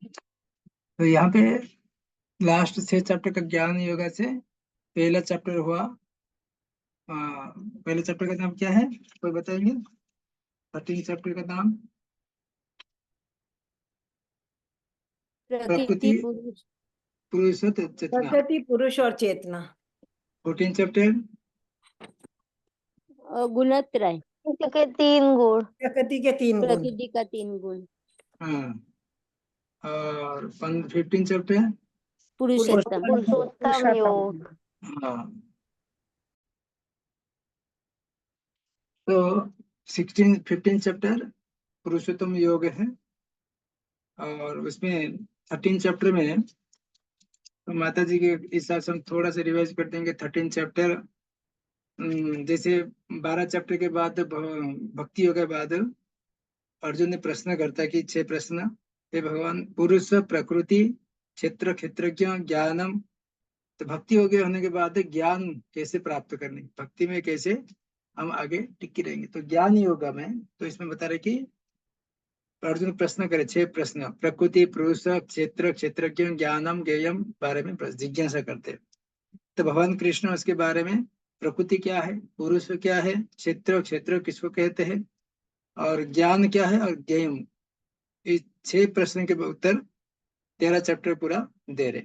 तो यहाँ पे लास्ट 6 चैप्टर का ज्ञान योगा से पहला चैप्टर हुआ। पहले चैप्टर का नाम क्या है, कोई बताएंगे? 13 चैप्टर का नाम प्रकृति प्रकृति पुरुष, पुरुष चेतना। प्रकृति पुरुष और चेतना। 14 चैप्टर गुणत्रय, के 3 गुण। प्रकृति के 3 गुण। प्रकृति का 3 गुण। हाँ। और 15 चैप्टर पुरुषोत्तम, पुरुषोत्तम योग। हाँ। तो 15 चैप्टर पुरुषोत्तम योग है। और उसमें 13 चैप्टर में तो माता जी के हिसाब से हम थोड़ा सा रिवाइज कर देंगे। 13 चैप्टर जैसे 12 चैप्टर के बाद भक्ति योग के बाद अर्जुन ने प्रश्न करता है कि 6 प्रश्न। हे भगवान, पुरुष प्रकृति क्षेत्र क्षेत्रज्ञ ज्ञानम। तो भक्ति योग होने के बाद ज्ञान कैसे प्राप्त करने, भक्ति में कैसे हम आगे टिके रहेंगे। तो ज्ञान योगा में तो इसमें बता रहे कि अर्जुन प्रश्न करे 6 प्रश्न, प्रकृति पुरुष क्षेत्र क्षेत्रज्ञ ज्ञानम ज्ञेयम बारे में जिज्ञासा करते हैं। तो भगवान कृष्ण उसके बारे में प्रकृति क्या है, पुरुष क्या है, क्षेत्र क्षेत्र किसको कहते हैं, और ज्ञान क्या है, और ज्ञेयम। इस 6 प्रश्न के उत्तर 13 चैप्टर पूरा दे रहे।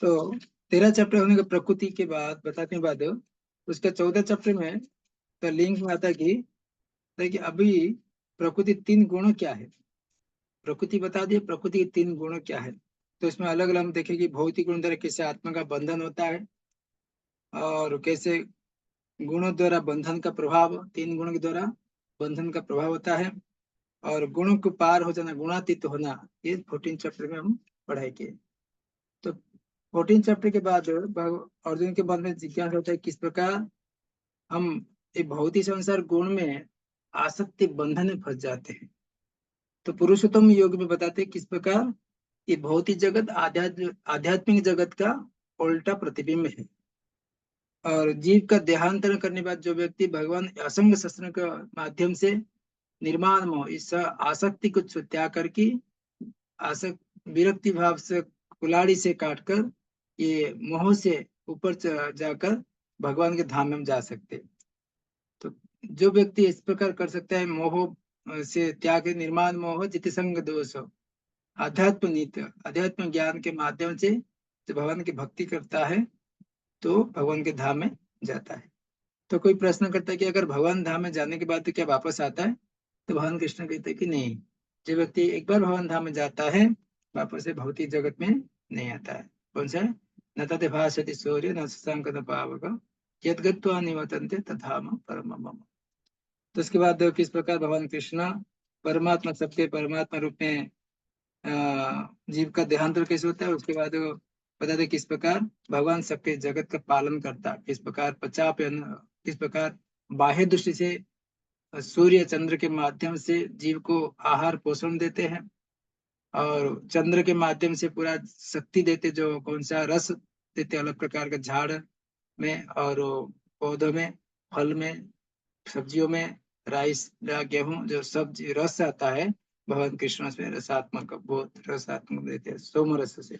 तो 13 चैप्टर होने के प्रकृति के बाद बताने के बाद उसका 14 चैप्टर में तो लिंक में आता है कि देखिए अभी प्रकृति 3 गुण क्या है, प्रकृति बता दिए प्रकृति के 3 गुण क्या है। तो इसमें अलग अलग हम देखें कि भौतिक गुण द्वारा कैसे आत्मा का बंधन होता है, और कैसे गुणों द्वारा बंधन का प्रभाव, 3 गुणों के द्वारा बंधन का प्रभाव होता है, और गुणों को पार हो जाना, गुणातीत होना, ये 14 चैप्टर में हम पढ़ाई किए। तो 14 चैप्टर के बाद अर्जुन के मन में जिज्ञासा होता है किस प्रकार हम एक भौतिक संसार गुण में आसक्ति बंधन में फंस जाते हैं। तो पुरुषोत्तम योग में बताते हैं किस प्रकार ये भौतिक जगत आध्यात्मिक जगत का उल्टा प्रतिबिंब है, और जीव का देहांतरण करने के बाद जो व्यक्ति भगवान असंग शस्त्र के माध्यम से निर्माण मोह, इस आसक्ति को त्याग करके आसक्त विरक्ति भाव से कुलाड़ी से काटकर ये मोह से ऊपर जाकर भगवान के धाम में हम जा सकते। तो जो व्यक्ति इस प्रकार कर सकता है, मोह से त्याग, निर्माण मोह जित संग दोष, अध्यात्म नित्य अध्यात्म ज्ञान के माध्यम से जो भगवान की भक्ति करता है तो भगवान के धाम में जाता है। तो कोई प्रश्न करता है कि अगर भगवान धाम में जाने के बाद तो क्या वापस आता है? तो भगवान कृष्ण कहते हैं कि नहीं, जो व्यक्ति एक बार भगवान धाम में जाता है वापस से भौतिक जगत में नहीं आता है। कौन सा है? न तत् भाषति सूर्य न शशांक न पावक यद् गत्वा निवर्तन्ते तथाम परमं मम। तो उसके बाद किस प्रकार भगवान कृष्ण परमात्मा, सबके परमात्मा रूप में जीव का देहांतर कैसे होता है, उसके बाद बता दे किस प्रकार भगवान सबके जगत का पालन करता है, किस प्रकार किस प्रकार बाह्य दृष्टि से सूर्य चंद्र के माध्यम से जीव को आहार पोषण देते हैं, और चंद्र के माध्यम से पूरा शक्ति देते, जो कौन सा रस देते अलग प्रकार का झाड़ में और पौधों में, फल में, सब्जियों में, राइस या गेहूं जो सब्जी रस आता है, भगवान कृष्ण में रसात्मक बहुत रसात्मक देते हैं सोम रस से,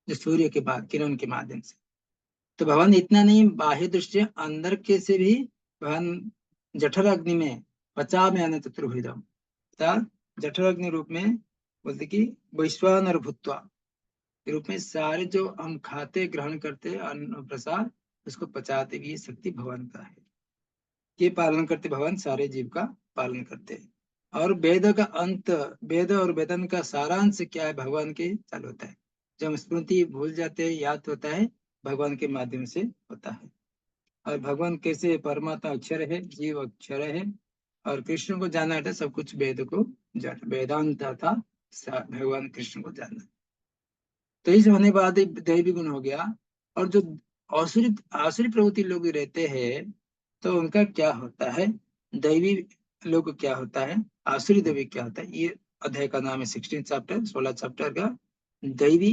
जो सूर्य के बाद किरण के माध्यम से। तो भगवान इतना नहीं, बाह्य दृष्टि अंदर के से भी भगवान जठर अग्नि में पचा में आने चतुर्भुजम, जठर अग्नि रूप में बोलते कि वैश्वानर भूत्वा रूप में सारे जो हम खाते ग्रहण करते अन्न प्रसाद उसको पचाते भी शक्ति भगवान का है। ये पालन करते भगवान सारे जीव का पालन करते हैं। और वेद का अंत, वेद और वेदन का सारांश क्या है, भगवान के चालू होता है। जब हम स्मृति भूल जाते हैं, याद होता है भगवान के माध्यम से होता है। और भगवान कैसे परमात्मा अक्षर है, जीव अक्षर है, और कृष्ण को जाना था सब कुछ वेद को जाना, वेदांत था भगवान कृष्ण को जाना। तो इस होने के बाद दैवी गुण हो गया। और जो आसुरी आसुरी प्रवृत्ति लोग रहते हैं तो उनका क्या होता है, दैवी लोग क्या होता है, आसुरी दैवी क्या होता है, ये अध्याय का नाम है 16 चैप्टर 16 चैप्टर का दैवी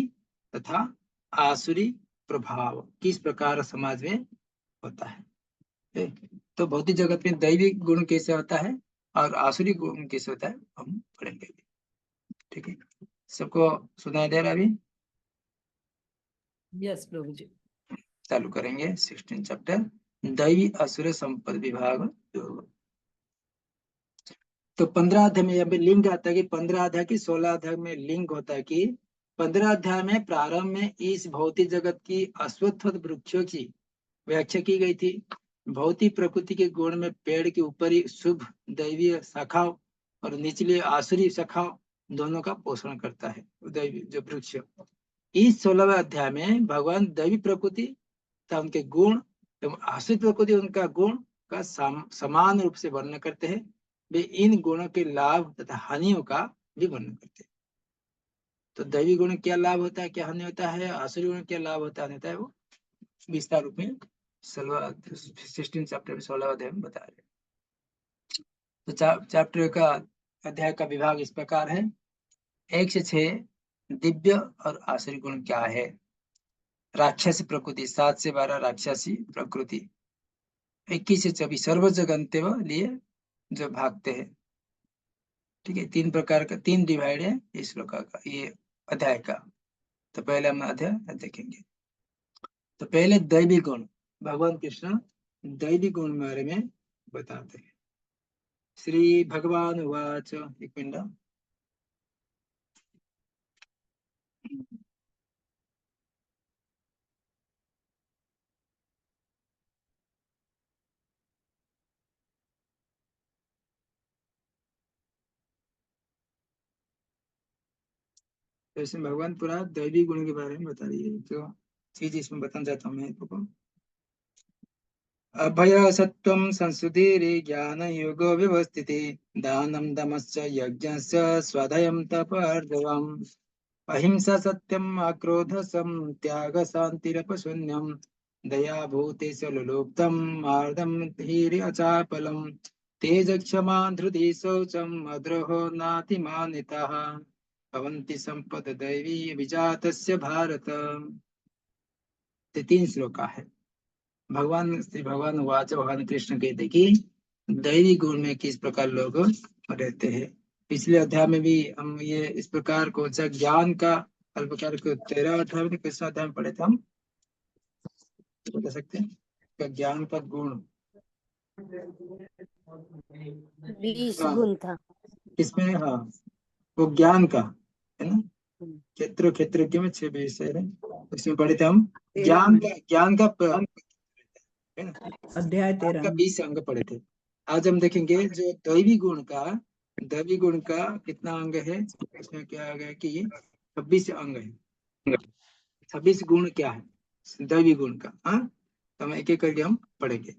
तथा आसुरी प्रभाव किस प्रकार समाज में होता है। तो भौतिक जगत में दैवी गुण कैसे होता है और आसुरी गुण कैसे होता है हम पढ़ेंगे। ठीक है, सबको सुनाई दे रहा है अभी? यस प्रभु जी। चालू करेंगे 16 चैप्टर, दैवी असुर संपद विभाग। तो 15 अध्याय में यहाँ पे लिंक आता है कि 15 अध्याय की 16 अध्याय में लिंक होता है कि 15 अध्याय में प्रारंभ में इस भौतिक जगत की अश्वत्थ वृक्षों की व्याख्या की गई थी। भौतिक प्रकृति के गुण में पेड़ के ऊपरी शुभ दैवीय शाखाओं और निचली आसुरी शाखाओं दोनों का पोषण करता है दैवी जो वृक्ष। इस 16वें अध्याय में भगवान दैवी प्रकृति तथा उनके गुण एवं आसुरी प्रकृति उनका गुण का समान रूप से वर्णन करते हैं। वे इन गुणों के लाभ तथा हानियों का भी वर्णन करते हैं। तो दैवी गुण क्या लाभ होता है, क्या हानि होता है, आसुरी गुण क्या लाभ होता है, वो विस्तार रूप में 16 चैप्टर में 16 अध्याय में बता रहे हैं। तो चैप्टर का अध्याय का विभाग इस प्रकार है। 1 से 6 दिव्य और आसुरी गुण क्या है, राक्षसी प्रकृति 7 से 12 राक्षसी प्रकृति, 21 से 24 सर्वजगन्ते लिए जो भागते हैं। ठीक है, 3 प्रकार का 3 डिवाइड है इस श्लोक का, ये अध्याय का। तो पहले हम अध्याय देखेंगे। तो पहले दैवी गुण, भगवान कृष्ण दैवी गुण बारे में बताते हैं। श्री भगवान उवाच, एक मिनट, तो इसमें भगवान पूरा दैवी गुण के बारे में बता रही है। तो चीज इसमें बताना चाहता हूँ मैं आपको। अभय सत्वं संसुधीरि ज्ञान योगो व्यवस्थिति, दानं दमश्च यज्ञश्च स्वाध्यायं तपर्जवम्, अहिंसा सत्यम अक्रोध सम त्याग शांतिरपशून्यम, दया भूतेषु लुलुप्तम मार्दम धीर अचापलम, तेज क्षमा धृति शौचम अद्रोहो नातिमानितः, भवन्ति संपद दैवी विजातस्य भारत। 3 श्लोक है। भगवान श्री भगवान वाच, भगवान कृष्ण कहते कि दैवी गुण में किस प्रकार लोग रहते हैं। पिछले अध्याय में भी हम ये इस प्रकार कौन सा ज्ञान का अल्पकार को 13 अध्याय में किस अध्याय में पढ़े थे हम, बता सकते हैं? ज्ञान का गुण 20 हाँ, गुण था। इसमें हाँ वो ज्ञान का है ना, क्षेत्र में 6 विषय है, उसमें पढ़े थे हम। ज्ञान का है ना, अध्याय 13 20 अंग पढ़े थे। आज हम देखेंगे जो दैवी गुण का कितना अंग है, इसमें क्या आ गया कि 26 अंग है। 26 गुण क्या है दैवी गुण का, हाँ, तो हम एक एक करके हम पढ़ेंगे।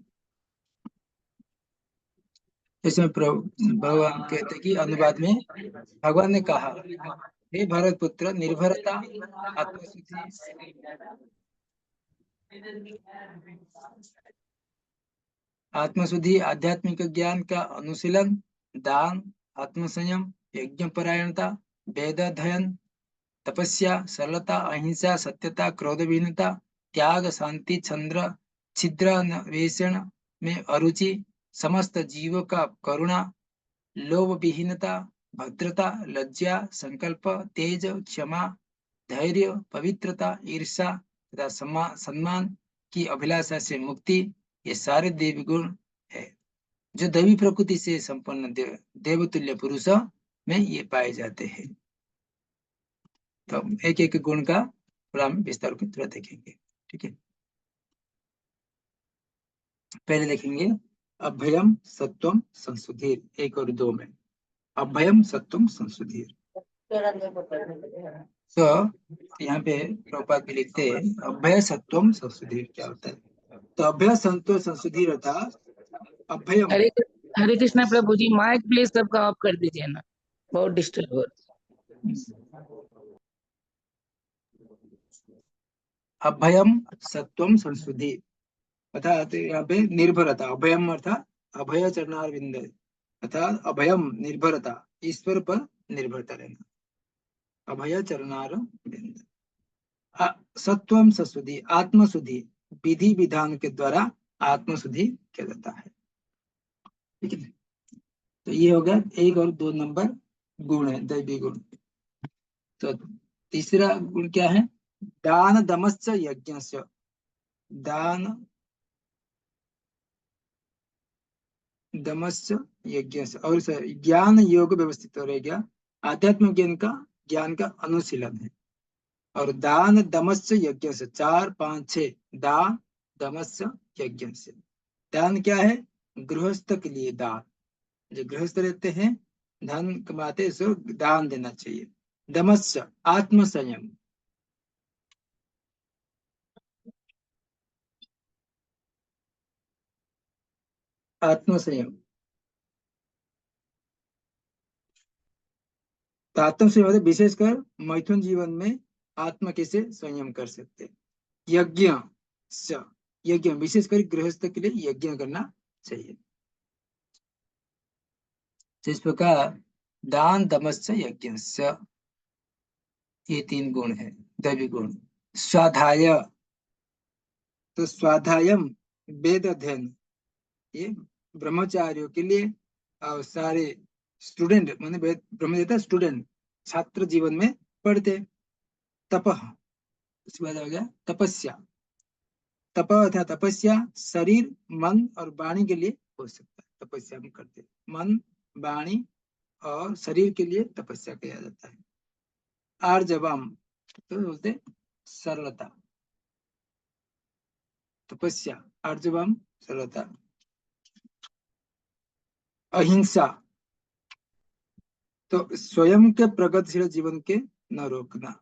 इसमें भगवान कहते कि अनुवाद में भगवान ने कहा, हे भरत पुत्र, निर्भरता आत्मशुद्धि आध्यात्मिक ज्ञान का अनुशीलन, दान, आत्मसंयम, यज्ञ परायणता, वेद अध्ययन, तपस्या, सरलता, अहिंसा, सत्यता, क्रोधविहीनता, त्याग, शांति, चंद्र छिद्र वेषण में अरुचि, समस्त जीवों का करुणा, लोभ विहीनता, भद्रता, लज्जा, संकल्प, तेज, क्षमा, धैर्य, पवित्रता, ईर्षा तथा सम्मान की अभिलाषा से मुक्ति, ये सारे देवी गुण है जो दैवी प्रकृति से संपन्न देवतुल्य पुरुष में ये पाए जाते हैं। तो एक एक गुण का थोड़ा हम विस्तार को थोड़ा देखेंगे। ठीक है, पहले देखेंगे अभयम सत्वम संशुद्धि, 1 और 2 में अभयम सत्वम संशुद्धि। तो यहाँ पे प्रभुपाद भी लिखते हैं अभय सत्वम संशुद्धि क्या होता है। तो अभय सत्व संशुद्धि रहता अभयम। हरे कृष्णा प्रभु जी, माइक प्लीज सबका ऑफ कर दीजिए ना, बहुत डिस्टर्ब हो। अभयम सत्वम संशुद्धि अर्थात यहाँ पे निर्भरता, अभयम अर्थात अभय चरणारविंद, अर्थात अभयम निर्भरता, ईश्वर पर निर्भरता रहना, अभय चरणारविंद। सत्वम संशुद्धि आत्मशुद्धि, विधि विधान के द्वारा आत्मशुद्धि किया जाता है। ठीक है, तो ये हो गया 1 और 2 नंबर गुण है दैवी गुण। तो तीसरा गुण क्या है? दान दमश्च यज्ञस्य। दान दमश्च यज्ञस्य, और ज्ञान योग व्यवस्थित रह गया, आध्यात्म ज्ञान का अनुशीलन है। और दान दमश्च यज्ञ से 4 5 6, दान दमश्च यज्ञ से। दान क्या है? गृहस्थ के लिए दान, जो गृहस्थ रहते हैं धन कमाते सो दान देना चाहिए। दमश्च आत्म संयम, आत्म संयम। तो आत्म संयम मतलब विशेषकर मैथुन जीवन में आत्मा कैसे संयम कर सकते हैं। यज्ञ स, यज्ञ विशेषकर गृहस्थ के लिए यज्ञ करना चाहिए। तो इस प्रकार दान दमश्च यज्ञ, ये 3 गुण है दैवी गुण। स्वाध्याय, तो स्वाध्यायम वेद अध्ययन, ये ब्रह्मचारियों के लिए और सारे स्टूडेंट माने ब्रह्मवेत्ता स्टूडेंट छात्र जीवन में पढ़ते। तपः, उसके बाद हो गया तपस्या। तप अर्थात तपस्या शरीर मन और वाणी के लिए हो सकता है। तपस्या हम करते मन वाणी और शरीर के लिए तपस्या किया जाता है। आर्जवम, तो बोलते सरलता, तपस्या आर्जवम सरलता। अहिंसा, तो स्वयं के प्रगतिशील जीवन के न रोकना।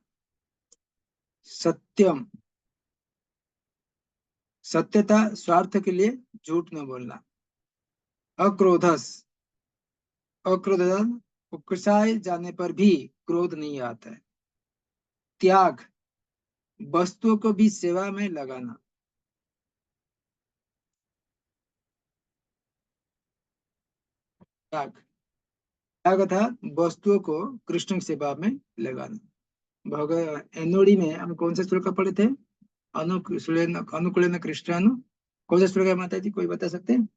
सत्यम, सत्यता स्वार्थ के लिए झूठ न बोलना। अक्रोधस, अक्रोध उकसाए जाने पर भी क्रोध नहीं आता है। त्याग, वस्तुओं को भी सेवा में लगाना। त्याग, त्याग अर्थात वस्तुओं को कृष्ण की सेवा में लगाना। एनोडी में हम कौन सा श्लोक पढ़े थे? अनुकूलन कृष्णानु, कौन सा श्लोक है माता जी, कोई बता सकते हैं?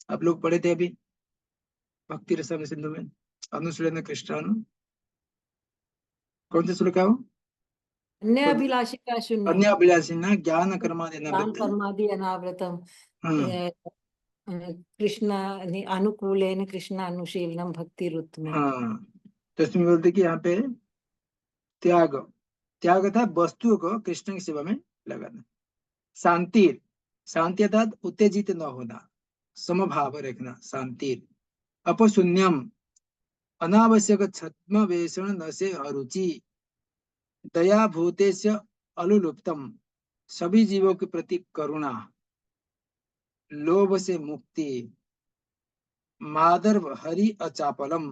आप लोग पढ़े थे अभी भक्ति रसम सिंधु में, अनुशीलन कृष्णानु, कौन सा श्लोक है वो? अन्य अभिलाषी का शून्य, अन्य अभिलाषी न ज्ञान कर्मादि न दान वृत्तम्। कर्मादि अनावृतम, हाँ कृष्ण अनुकूलेन कृष्ण अनुशीलनम भक्ति रुत में। हाँ, तो इसमें बोलते कि यहाँ पे त्याग, त्याग था वस्तुओं को कृष्ण की सेवा में लगाना। शांति, शांति अर्थात उत्तेजित न होना, समभाव रखना। शांति। अपशून्यम, अनावश्यक छद्म वेषण न से अरुचि। दया भूतेस्य अलुलुप्तम, सभी जीवों के प्रति करुणा। लोभ से मुक्ति। मादर हरि अचापलम,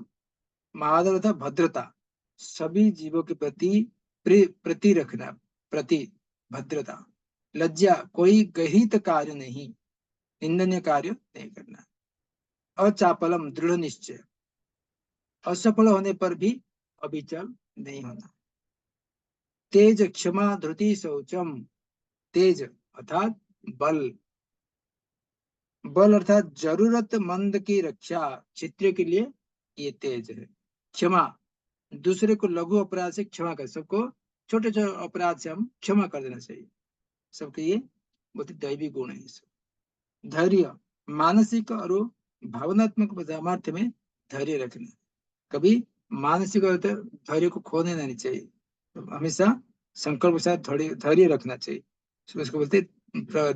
मादर अर्थात भद्रता, सभी जीवों के प्रति प्रति रखना, प्रति भद्रता। लज्जा, कोई गहित कार्य नहीं, निंदनीय कार्य नहीं करना। अचापलम, दृढ़ निश्चय, असफल होने पर भी अविचल नहीं होना। तेज, क्षमा धृति शौचम, तेज अर्थात बल, बल अर्थात जरूरतमंद की रक्षा, क्षेत्र के लिए ये तेज है। क्षमा, दूसरे को लघु अपराध से क्षमा कर, सबको छोटे छोटे अपराध से हम क्षमा कर देना चाहिए, सबके ये बहुत दैवी गुण है। धैर्य, मानसिक और भावनात्मक सामर्थ्य में धैर्य रखना, कभी मानसिक और धैर्य को खोने नहीं चाहिए, तो हमेशा संकल्प के साथ धैर्य रखना चाहिए, उसको बोलते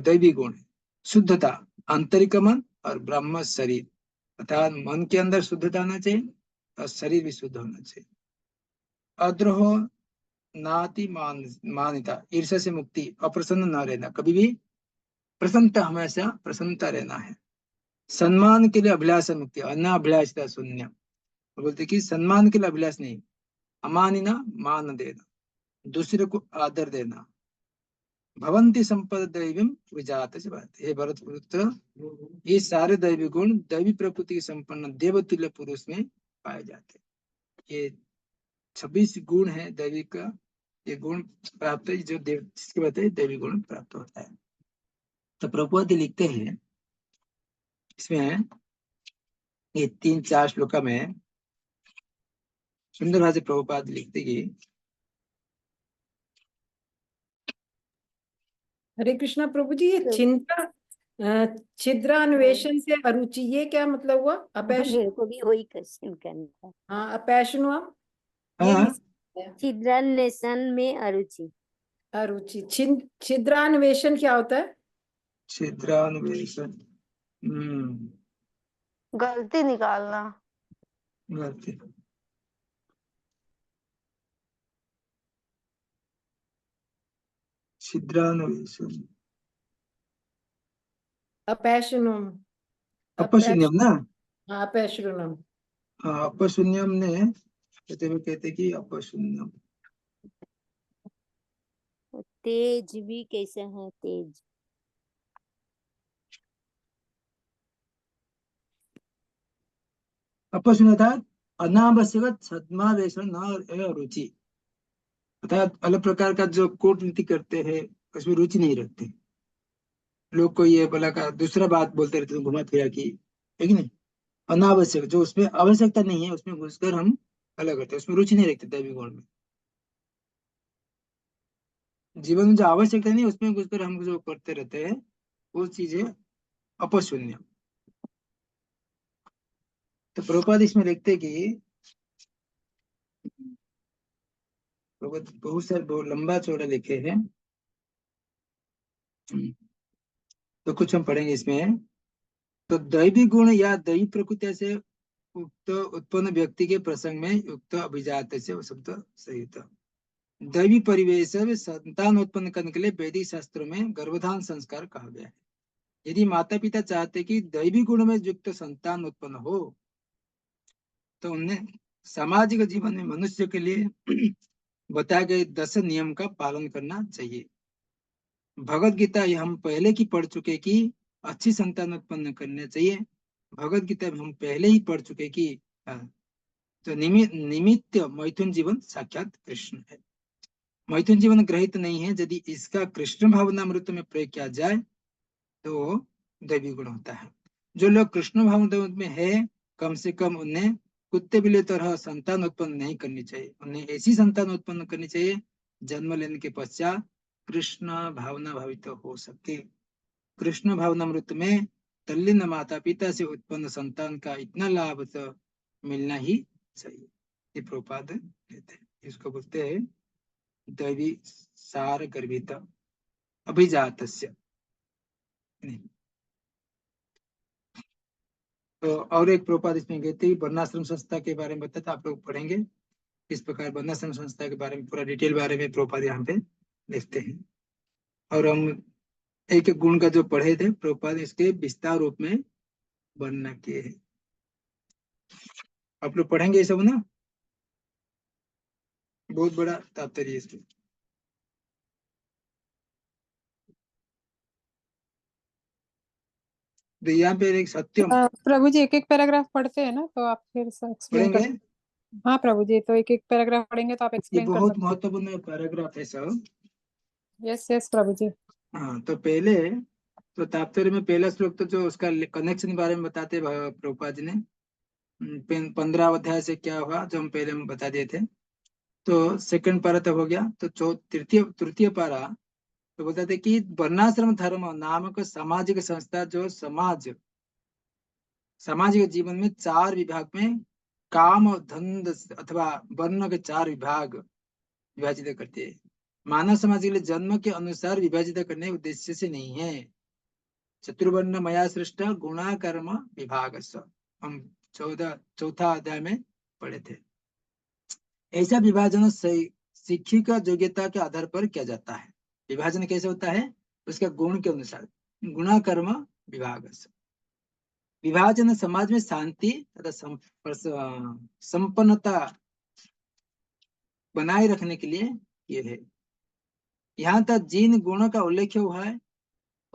दैवी गुण है। शुद्धता, आंतरिक मन और ब्रह्म शरीर, अर्थात मन के अंदर शुद्धता होना चाहिए और शरीर भी शुद्ध होना चाहिए। अद्रोह नाति मान्यता, ईर्ष्या से मुक्ति, अप्रसन्न न रहना, कभी भी प्रसन्नता, हमेशा प्रसन्नता रहना है। सम्मान के लिए अभिलाष मुक्ति, अनाभिलाषता शून्य, बोलते कि सम्मान के लिए अभिलाष नहीं, अमानिना मान देना, दूसरे को आदर देना। भवंती संपद दैवीम विजात से बात, हे भरत पुत्र, ये सारे दैवी गुण दैवी प्रकृति के संपन्न देवतुल्य पुरुष में पाए जाते हैं। ये 26 गुण है दैवी का, ये गुण प्राप्त है जो देव, जिसके बताए दैवी गुण प्राप्त होता है। तो प्रभुपाद लिखते हैं इसमें, ये 3 4 श्लोका में सुंदर भाषा प्रभुपाद लिखते कि हरे कृष्णा प्रभु जी, ये छिद्रान्वेषण से अरुचि, ये क्या मतलब हुआ? अपैश, मेरे को भी वही क्वेश्चन करना था। हाँ अपैशनुआ, ये हाँ, नहीं समझ आया। छिद्रान्वेषण में अरुचि। अरुचि, छिद्रान्वेषण क्या होता है? छिद्रान्वेषण, गलती निकालना। गलती। छिद्रान्वेषण, अपैशनुम, अपशून्यम ना। हाँ अपैशनुम। हाँ, अपशून्यम ने कहते कि अपशून्यम। तेज भी कैसे है? तेज अपशून्य था अनावश्यक छद्मावेशन न रुचि, अर्थात अलग प्रकार का जो कूटनीति करते हैं उसमें रुचि नहीं रखते लोग। को ये बोला का दूसरा बात बोलते रहते हैं घुमा फिरा की, है कि नहीं। अनावश्यक, जो उसमें आवश्यकता नहीं है उसमें घुसकर हम अलग करते हैं, उसमें रुचि नहीं रखते दैवी गुण में। जीवन में जो आवश्यकता नहीं है उसमें घुसकर हम जो करते रहते हैं वो चीज है अपशून्य। तो प्रभुपाद इसमें लिखते हैं कि बहुत सारे बहुत लंबा चौड़ा लिखे हैं। तो कुछ हम पढ़ेंगे इसमें। तो दैवी गुण या दैवी प्रकृति से उक्त उत्पन्न व्यक्ति के प्रसंग में युक्त अभिजात से वो शब्द सही था। दैवी परिवेश में संतान उत्पन्न करने के लिए वैदिक शास्त्रों में गर्भधान संस्कार कहा गया है। यदि माता पिता चाहते कि दैवी गुण में युक्त संतान उत्पन्न हो तो उन्हें सामाजिक जीवन में मनुष्य के लिए बताए गए 10 नियम का पालन करना चाहिए। भगवत गीता ये हम पहले की पढ़ चुके कि अच्छी संतान उत्पन्न करना चाहिए। भगवत गीता में हम पहले ही पढ़ चुके कि तो निमित्त मैथुन जीवन साक्षात कृष्ण है। मैथुन जीवन ग्रहित नहीं है, यदि इसका कृष्ण भावनामृत में प्रयोग किया जाए तो दैवी गुण होता है। जो लोग कृष्ण भावनामृत में है कम से कम उन्हें कुत्ते बिल्ली तरह संतान उत्पन्न नहीं करनी चाहिए। उन्हें ऐसी संतान उत्पन्न करनी चाहिए जन्म लेने के पश्चात कृष्ण भावना भावित हो सके। कृष्ण भावनामृत में तल्लीन माता पिता से उत्पन्न संतान का इतना लाभ तो मिलना ही चाहिए। ये प्रभुपाद कहते हैं, इसको बोलते हैं दैवी सार गर्भित अभिजातस्य। तो और एक प्रभुपाद इसमें कहते हैं वर्णाश्रम संस्था के बारे में बताता, आप लोग पढ़ेंगे इस प्रकार वर्णाश्रम संस्था के बारे में पूरा डिटेल बारे में प्रभुपाद यहाँ पे लिखते हैं। और हम एक एक गुण का जो पढ़े थे प्रभुपाद इसके विस्तार रूप में वर्णना किए हैं। आप लोग पढ़ेंगे ये सब ना, बहुत बड़ा तात्पर्य इसमें। तो यहाँ पे एक सत्यम प्रभु जी एक एक पैराग्राफ पढ़ते हैं ना, तो आप फिर एक्सप्लेन पढ़ेंगे। कर। हाँ प्रभु जी, तो एक एक पैराग्राफ पढ़ेंगे तो आप ये एक्सप्लेन कर बहुत सकते महत्वपूर्ण पैराग्राफ है सब। हैं। यस यस प्रभु जी। हाँ, तो पहले तो तात्पर्य में पहला श्लोक तो जो उसका कनेक्शन के बारे में बताते प्रभुपाद जी ने 15 अध्याय से क्या हुआ जो हम पहले में बता दिए थे। तो सेकंड पारा तक हो गया। तो तृतीय पारा तो बताते कि वर्णाश्रम धर्म नामक सामाजिक संस्था जो सामाजिक जीवन में 4 विभाग में काम धंध अथवा वर्ण के 4 विभाग विभाजित करते हैं। मानव समाज के लिए जन्म के अनुसार विभाजित करने के उद्देश्य से नहीं है। चतुर्वर्ण मया सृष्ट गुणा कर्म विभाग हम चौथा अध्याय में पढ़े थे। ऐसा विभाजन शिक्षिक योग्यता के आधार पर किया जाता है। विभाजन कैसे होता है? उसके गुण के अनुसार, गुणा कर्म विभाग। विभाजन समाज में शांति तथा संपन्नता बनाए रखने के लिए ये है। यहाँ तक जिन गुणों का उल्लेख हुआ है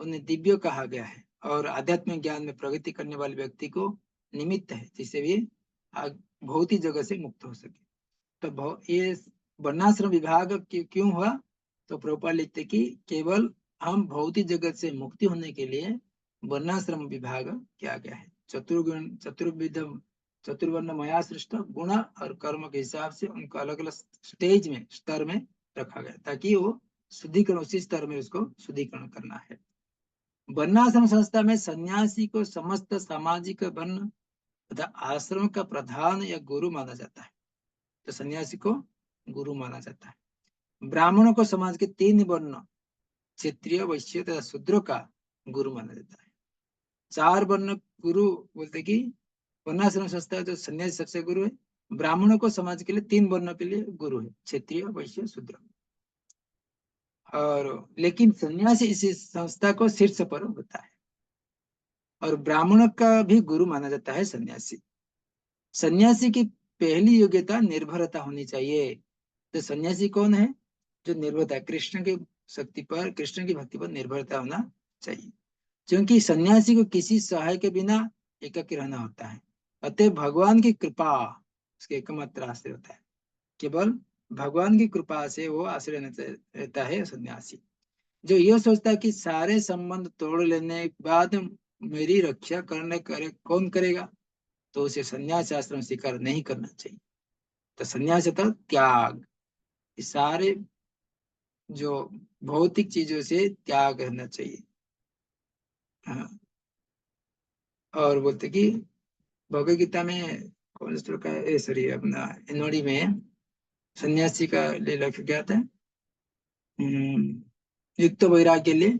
उन्हें दिव्य कहा गया है और आध्यात्मिक ज्ञान में प्रगति करने वाले व्यक्ति को निमित्त है जिससे भी भौतिक जगत से मुक्त हो सके। तो ये वर्णाश्रम विभाग क्यों हुआ? तो प्रभुपाद लिखते कि केवल हम भौतिक जगत से मुक्ति होने के लिए वर्णाश्रम विभाग किया गया है। चतुर्वर्ण मया सृष्ट गुण और कर्म के हिसाब से उनको अलग अलग स्टेज में स्तर में रखा गया ताकि वो शुद्धिकरण, उसी स्तर में उसको शुद्धिकरण करना है। वर्णाश्रम संस्था में सन्यासी को समस्त सामाजिक वर्ण तथा आश्रम का प्रधान या गुरु माना जाता है। तो सन्यासी को गुरु माना जाता है। ब्राह्मणों को समाज के 3 वर्ण क्षत्रिय, वैश्य तथा शूद्र का गुरु माना जाता है। 4 वर्ण गुरु बोलते कि वर्णाश्रम संस्था जो सन्यासी सबसे गुरु है। ब्राह्मणों को समाज के लिए 3 वर्णों के लिए गुरु है, क्षत्रिय, वैश्य, शूद्र। और लेकिन सन्यासी इस संस्था को शीर्ष पर होता है और ब्राह्मणों का भी गुरु माना जाता है सन्यासी। सन्यासी की पहली योग्यता निर्भरता होनी चाहिए। तो सन्यासी कौन है? जो निर्भरता, कृष्ण की शक्ति पर, कृष्ण की भक्ति पर निर्भरता होना चाहिए, क्योंकि सन्यासी को किसी सहाय के बिना एकाकी रहना होता है। अतः भगवान की कृपा उसके एकमात्र आश्रय होता है। केवल भगवान की कृपा से वो आश्रय रहता है सन्यासी। जो यह सोचता है कि सारे संबंध तोड़ लेने के बाद मेरी रक्षा कौन करेगा, तो उसे सन्यास आश्रम स्वीकार नहीं करना चाहिए। तो सन्यास था त्याग, सारे जो भौतिक चीजों से त्याग रहना चाहिए। हाँ। और बोलते कि भगवद गीता में कौन सा श्लोक है, सॉरी अपना इनोड़ी में सन्यासी का लिए लक्ष्य क्या था? युक्त वैराग्य लिए,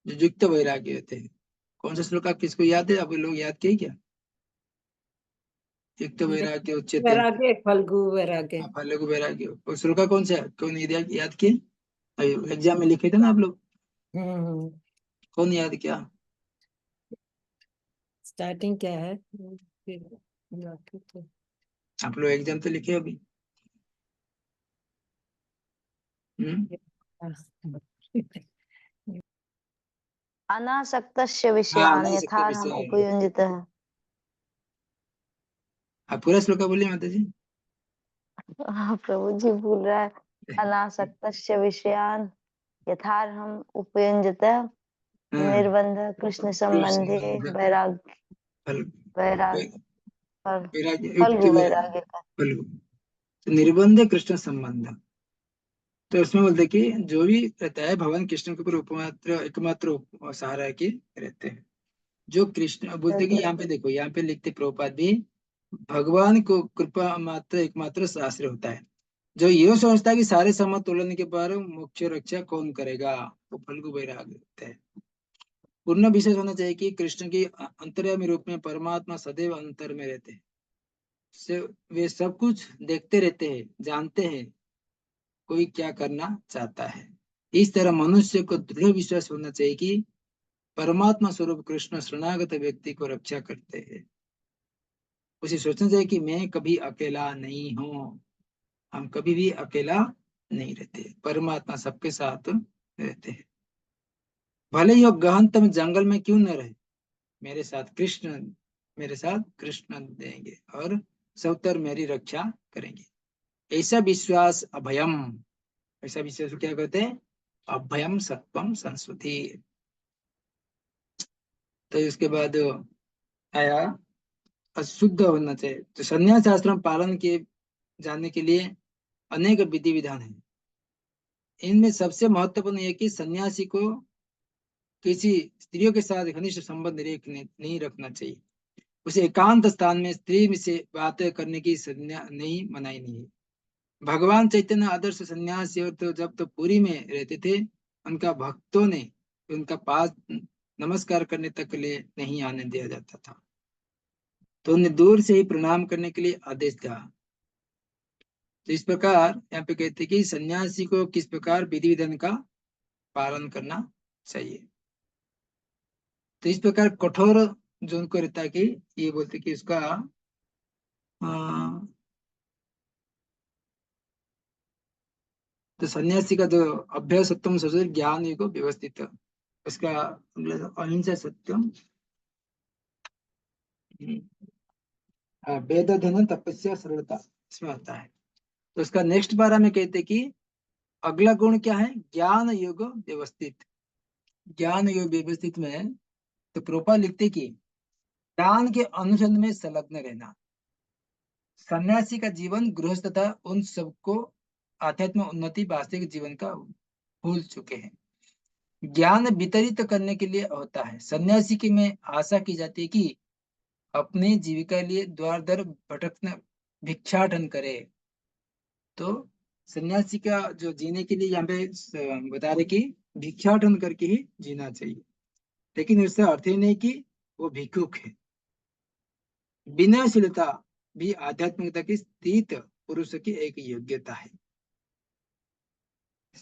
जो युक्त वैराग्य होते हैं। कौन सा श्लोक आप किसको याद है? आप लोग याद किए क्या? युक्त वैराग्य उच्चते वैराग्य, फल्गु वैराग्य। फल्गु वैराग्य, उस श्लोक का कौन सा है? कौन याद किए? एग्जाम में लिखे थे ना आप लोग, कौन याद किया? स्टार्टिंग क्या है? फिर बाकी तो आप लोग एग्जाम तो लिखे अभी? अनासक्तस्य विषयान् अनासक्त यथार्हम् विषय। उपयुञ्जतः। आप पूरा श्लोक बोलिए माता जी। प्रभु जी भूल रहा है। अनासक्तस्य विषयान् यथार्हम् उपयुञ्जतः, निर्बंध कृष्ण संबंधे वैराग्य, वैराग्य फल्गु वैराग्य का। निर्बंध कृष्ण संबंध, तो इसमें बोलते कि जो भी रहता है भगवान कृष्ण के ऊपर उपमात्र एकमात्र सहारा के रहते हैं। जो कृष्ण बोलते कि यहाँ पे देखो, यहाँ पे लिखते प्रभुपाद भी, भगवान को कृपा मात्र एकमात्र आश्रय होता है। जो ये सोचता है कि सारे समतोलन के पर मोक्ष रक्षा कौन करेगा, वो फल्गु वैराग्य होता है। पूर्ण विशेष होना चाहिए कि कृष्ण की अंतर्यामी रूप में परमात्मा सदैव अंतर में रहते हैं, वे सब कुछ देखते रहते हैं, जानते हैं कोई क्या करना चाहता है। इस तरह मनुष्य को दृढ़ विश्वास होना चाहिए कि परमात्मा स्वरूप कृष्ण शरणागत व्यक्ति को रक्षा करते हैं। उसे सोचना चाहिए कि मैं कभी अकेला नहीं हूँ, हम कभी भी अकेला नहीं रहते, परमात्मा सबके साथ रहते हैं। भले ही गहनतम जंगल में क्यों न रहे, मेरे साथ कृष्ण देंगे और सवतर मेरी रक्षा करेंगे। ऐसा विश्वास अभयम, ऐसा विश्वास क्या कहते हैं? अभयम सत्वम संस्कृति। तो इसके बाद आया अशुद्ध होना चाहिए। तो संन्यास आश्रम पालन के जानने के लिए अनेक विधि विधान है। इनमें सबसे महत्वपूर्ण है कि सन्यासी को किसी स्त्रियों के साथ घनिष्ठ संबंध नहीं रखना चाहिए। उसे एकांत स्थान में स्त्री से बातें करने की संज्ञा नहीं मनाई नहीं है। भगवान चैतन्य आदर्श सन्यासी और तो जब तो पुरी में रहते थे, उनका भक्तों ने उनका पास नमस्कार करने तक के लिए नहीं आने दिया जाता था, तो उन्हें दूर से ही प्रणाम करने के लिए आदेश दिया। तो इस प्रकार यहाँ पे कहते कि सन्यासी को किस प्रकार विधि विधान का पालन करना चाहिए। तो इस प्रकार कठोर जो उनको रहता है कि ये बोलते कि उसका तो सन्यासी का जो अभ्यास सत्यम ससुर ज्ञान युग व्यवस्थित, उसका अहिंसा सत्यम, वेद अध्ययन तपस्या सरलता, इसमें आता है। तो उसका नेक्स्ट बार हमें कहते कि अगला गुण क्या है? ज्ञान योग व्यवस्थित। ज्ञान योग व्यवस्थित में तो प्रोपा लिखते कि ज्ञान के अनुसंधान में संलग्न रहना। सन्यासी का जीवन गृहस्थ तथा उन सबको आध्यात्म उन्नति वास्तविक जीवन का भूल चुके हैं। ज्ञान वितरित करने के लिए होता है। सन्यासी की में आशा की जाती है कि अपनी जीविका के लिए द्वार दर भटकना भिक्षाटन करे। तो सन्यासी का जो जीने के लिए यहाँ पे बता रहे कि भिक्षाटन करके ही जीना चाहिए, लेकिन इसका अर्थ ही नहीं कि वो भिक्षुक है। विनयशीलता भी आध्यात्मिकता की स्थित पुरुष की एक योग्यता है।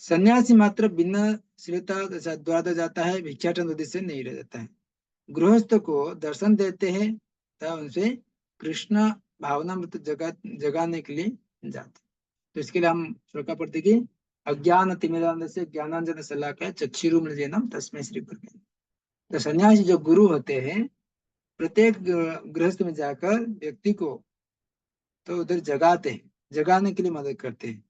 सन्यासी मात्र विनयशीलता द्वारा जाता है, भिक्षाटन उद्देश्य से नहीं रह जाता है। गृहस्थ को दर्शन देते हैं तथा उनसे कृष्ण भावनामृत जगाने के लिए जाते। तो इसके लिए हम श्लोका पढ़ते कि अज्ञान तिमिरांधस्य ज्ञानांजन शलाकया चक्षुरुन्मीलितं तस्मै श्री गुरवे। तो सन्यासी जो गुरु होते हैं, प्रत्येक गृहस्थ में जाकर व्यक्ति को तो उधर जगाते हैं, जगाने के लिए मदद करते हैं,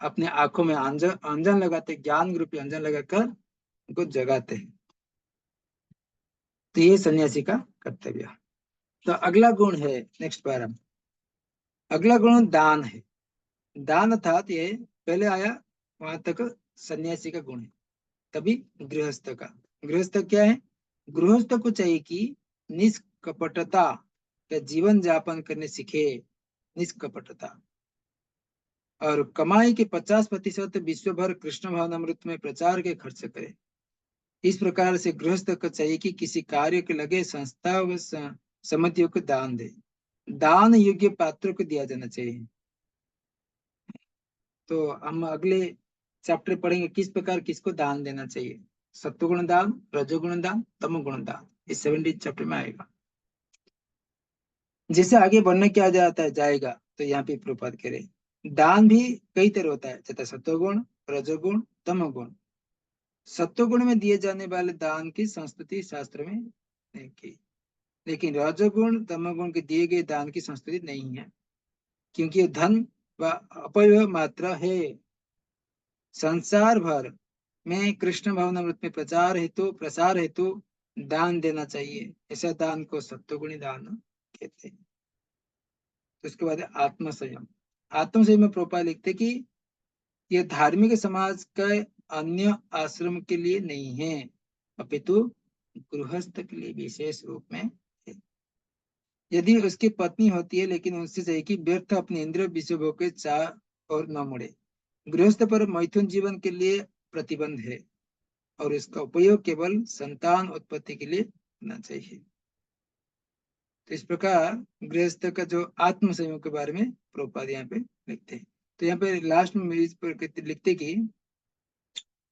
अपने आंखों में अंजन लगाते, ज्ञान रूपी अंजन लगाकर उनको जगाते हैं। तो ये सन्यासी का कर्तव्य है। तो अगला गुण है, नेक्स्ट पैरा, अगला गुण दान है। दान अर्थात ये पहले आया वहां तक सन्यासी का गुण है, तभी गृहस्थ का। गृहस्थ क्या है? गृहस्थ को चाहिए कि निष्कपटता का जीवन यापन करने सीखे, निष्कपटता, और कमाई के 50% विश्व भर कृष्ण भावनामृत में प्रचार के खर्च करे। इस प्रकार से गृहस्थ को चाहिए कि किसी कार्य के लगे संस्था व समितियों को दान दे। दान योग्य पात्रों को दिया जाना चाहिए। तो हम अगले चैप्टर पढ़ेंगे किस प्रकार किसको दान देना चाहिए। सत्वगुण दान, रजोगुण दान, तमोगुण दान, इस 70 चैप्टर में आएगा। जैसे आगे बढ़ने क्या जाता है जाएगा, तो यहाँ पे प्रपात करे दान भी कई तरह होता है, जैसे सत्वगुण, रजोगुण, तमोगुण। सत्वगुण में दिए जाने वाले दान की संस्कृति शास्त्र में नहीं की, लेकिन रजोगुण तमोगुण के दिए गए दान की संस्कृति नहीं है, क्योंकि धन व अपव्यय मात्र है। संसार भर में कृष्ण भावनामृत में प्रसार हेतु दान देना चाहिए। ऐसा दान को सत्वगुणी दान कहते हैं। तो उसके बाद आत्मसंयम। आत्मसंयम में प्रोपा लिखते कि यह धार्मिक समाज के अन्य आश्रम के लिए नहीं है, अपितु गृहस्थ के लिए विशेष रूप में है। यदि उसकी पत्नी होती है, लेकिन उससे चाहिए कि व्यर्थ अपने इंद्रिय विषय भोग के चाह और न मुड़े। गृहस्थ पर मैथुन जीवन के लिए प्रतिबंध है और इसका उपयोग केवल संतान उत्पत्ति के लिए करना चाहिए। तो इस प्रकार गृहस्थ का जो आत्म संयम के बारे में प्रभुपाद यहाँ पे लिखते हैं। तो यहाँ पे लास्ट में इस पर लिखते कि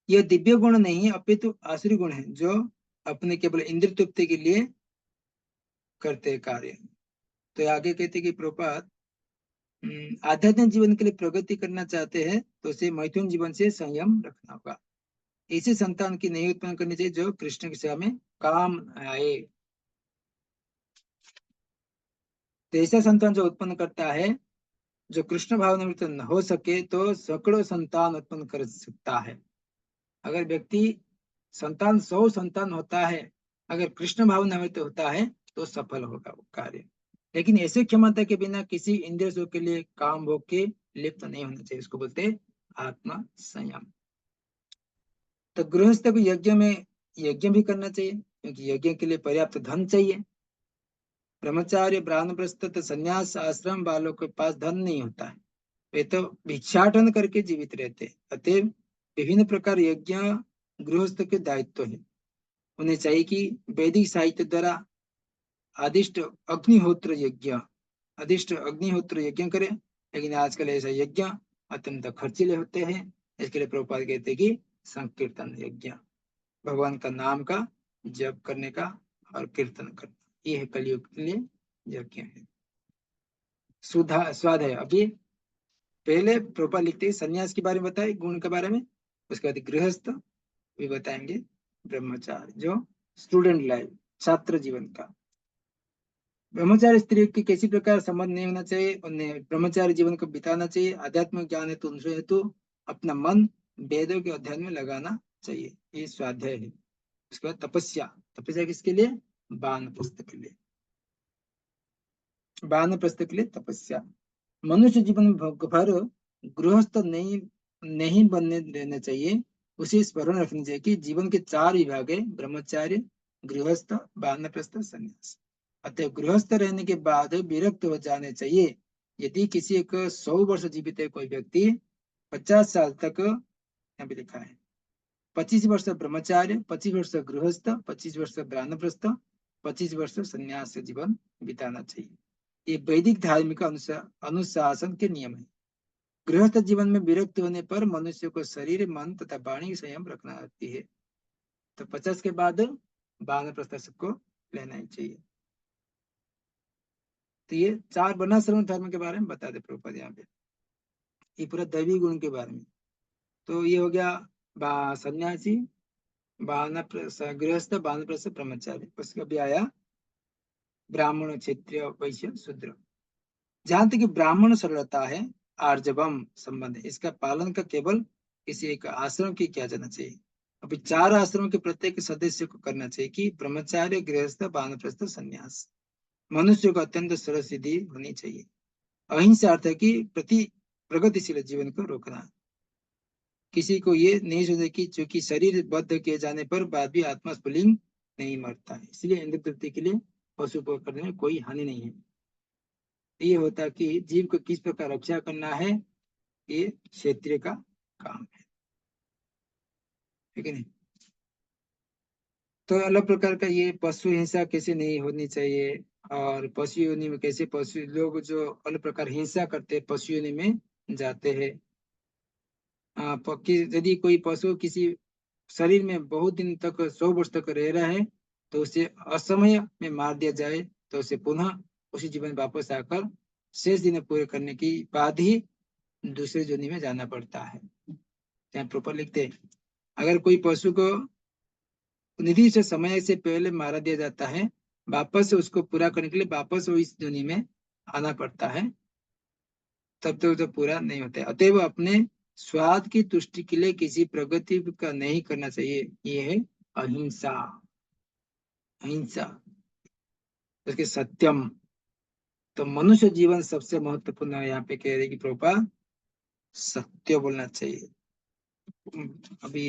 यह दिव्य गुण नहीं अपितु आसुरी गुण है, जो अपने केवल इंद्रिय तृप्ति के लिए करते कार्य। तो आगे कहते कि प्रभुपाद आध्यात्मिक जीवन के लिए प्रगति करना चाहते हैं तो उसे मैथुन जीवन से संयम रखना होगा। ऐसे संतान की नहीं उत्पन्न करनी चाहिए जो कृष्ण की सेवा में काम आए। तो ऐसा संतान जो उत्पन्न करता है जो कृष्ण भावनामृत न हो सके तो सैकड़ों संतान उत्पन्न कर सकता है। अगर व्यक्ति संतान 100 संतान होता है, अगर कृष्ण भावनामृत होता है तो सफल होगा वो कार्य। लेकिन ऐसे क्षमता के बिना किसी इंद्रिय सुख के लिए काम भोग के लिप्त नहीं होना चाहिए, इसको बोलते आत्मा संयम। तो गृहस्थ को यज्ञ में यज्ञ भी करना चाहिए, क्योंकि यज्ञ के लिए पर्याप्त धन चाहिए। ब्रह्मचार्य ब्राह्मणप्रस्थ संन्यास आश्रम वालों के पास धन नहीं होता है, वे तो भिक्षाटन करके जीवित रहते। अतः विभिन्न प्रकार यज्ञ गृहस्थ के दायित्व है। उन्हें चाहिए कि वैदिक साहित्य द्वारा आदिष्ट अग्निहोत्र यज्ञ करें, लेकिन आजकल ऐसा यज्ञ अत्यंत खर्चीले होते हैं। इसके लिए प्रभुपाद कहते हैं कि संकीर्तन यज्ञ, भगवान का नाम का जप करने का और कीर्तन करना, ये है कलयुग के लिए यज्ञ है। स्वाद है। अभी पहले प्रभुपाद लिखते हैं संन्यास के बारे में बताए, गुण के बारे में, उसके बाद गृहस्थ भी बताएंगे, ब्रह्मचार्य जो स्टूडेंट लाइफ छात्र जीवन का। ब्रह्मचारी स्त्री की किसी प्रकार संबंध नहीं होना चाहिए, उन्हें ब्रह्मचारी जीवन को बिताना चाहिए। आध्यात्मिक ज्ञान हेतु उनसे हेतु अपना मन वेदों के अध्ययन में लगाना चाहिए, ये स्वाध्याय है। उसके बाद तपस्या किसके लिए? वानप्रस्थ के लिए। वानप्रस्थ के लिए तपस्या। मनुष्य जीवन में भर गृहस्थ नहीं बनने रहना चाहिए, उसे स्मरण रखनी चाहिए कि जीवन के 4 विभाग है, ब्रह्मचार्य, गृहस्थ, वानप्रस्थ, संन्यास। अतः गृहस्थ रहने के बाद विरक्त हो जाने चाहिए। यदि किसी को 100 वर्ष जीवित है कोई व्यक्ति, 50 साल तक, यहाँ पे लिखा है 25 वर्ष ब्रह्मचार्य, 25 वर्ष गृहस्थ, 25 वर्ष वानप्रस्थ, 25 वर्ष संन्यास जीवन बिताना चाहिए। ये वैदिक धार्मिक अनुशासन के नियम है। गृहस्थ जीवन में विरक्त होने पर मनुष्य को शरीर, मन तथा वाणी संयम रखना होती है। तो 50 के बाद वानप्रस्थ सबको लेना ही चाहिए। तो ये 4 वर्णाश्रम धर्म के बारे में बता दे प्रभुपाद यहाँ पे, ये पूरा दैवी गुण के बारे में। तो ये हो गया सन्यासी, गृहस्थ, वानप्रस्थ, ब्रह्मचारी। उसका भी आया ब्राह्मण, क्षत्रिय, वैश्य, शूद्र। जहां तक ब्राह्मण सरलता है, आर्जवम संबंध है, इसका पालन का केवल किसी एक आश्रम की किया जाना चाहिए। अभी 4 आश्रम के प्रत्येक सदस्य को करना चाहिए कि ब्रह्मचार्य, गृहस्थ, वानप्रस्थ, संन्यास। मनुष्य को अत्यंत सरल सिद्धि होनी चाहिए। अहिंसा अर्थ है कि प्रगतिशील जीवन को रोकना। किसी को ये नहीं सोचे कि चूंकि शरीर बद्ध किए जाने पर बाद भी आत्मा स्फुलिंग नहीं मरता है, इसलिए इंद्र तृप्ति के लिए पशु करने में कोई हानि नहीं है। ये होता है कि जीव को किस प्रकार रक्षा करना है, ये क्षेत्रीय का काम है, ठीक है नहीं। तो अलग प्रकार का ये पशु हिंसा कैसे नहीं होनी चाहिए, और पशु योनि में कैसे पशु लोग जो अलग प्रकार हिंसा करते पशु योनि में जाते हैं। यदि कोई पशु किसी शरीर में बहुत दिन तक 100 वर्ष तक रह रहा है, तो उसे असमय में मार दिया जाए तो उसे पुनः उसी जीवन वापस आकर शेष दिन पूरे करने के बाद ही दूसरे जोनि में जाना पड़ता है। यहाँ प्रॉपर लिखते हैं, अगर कोई पशु को निधि से समय से पहले मारा दिया जाता है, वापस से उसको पूरा करने के लिए वापस वो इस जोनि में आना पड़ता है, तब तो पूरा नहीं होता है। अतएव अपने स्वाद की तुष्टि के लिए किसी प्रगति का नहीं करना चाहिए। ये है अहिंसा। अहिंसा उसके सत्यम। तो मनुष्य जीवन सबसे महत्वपूर्ण है। यहाँ पे कह रहे कि प्रभुपाद सत्य बोलना चाहिए। अभी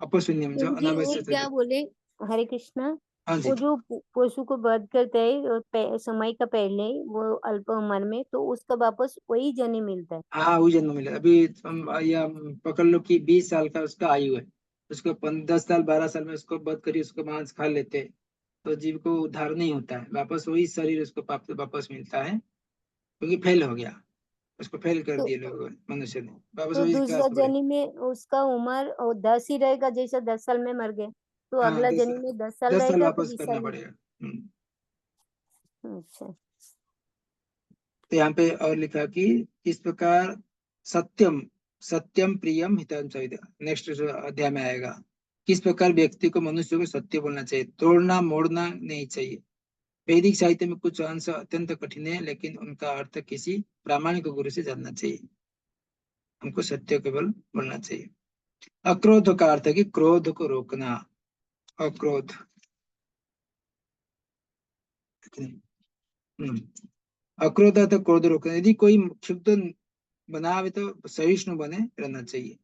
अपशून्यम जो क्योंकि वो अनावश्यक क्या बोले, हरे कृष्णा, हाँ जी वो जो पशु को वध करता है समय का पहले वो अल्प उम्र में, तो उसका वापस वही जन्म मिलता है। हाँ, वो जन्म मिला। अभी या पकड़ लो कि 20 साल का उसका आयु है, उसको 10 साल 12 साल में उसको वध करी, उसको मांस खा लेते, तो जीव को उद्धार नहीं होता है, वापस वही शरीर उसको वापस मिलता है, क्योंकि फेल हो गया, उसको फेल कर तो दिए लोग, मनुष्य ने, वापस तो वही दूसरा क्लास पड़े। जन्म में उसका उम्र और 10 ही रहेगा, जैसे 10 साल में मर गए तो हाँ, अगला जन्म में 10 साल 10 साल रहेगा कि वापस 20 करना साल में। पड़ेगा। अच्छा। तो यहाँ पे और लिखा कि इस प्रकार सत्यम सत्यम प्रियम हितम सविता, नेक्स्ट अध्याय में आएगा, किस प्रकार व्यक्ति को, मनुष्य को सत्य बोलना चाहिए, तोड़ना मोड़ना नहीं चाहिए। वैदिक साहित्य में कुछ अंश अत्यंत कठिन है, लेकिन उनका अर्थ किसी प्रामाणिक गुरु से जानना चाहिए। हमको सत्य केवल बोलना चाहिए। अक्रोध का अर्थ है कि क्रोध को रोकना। अक्रोध, अक्रोध अर्थ क्रोध रोकना। यदि कोई क्षुब्ध बनावे तो सहिष्णु बने रहना चाहिए,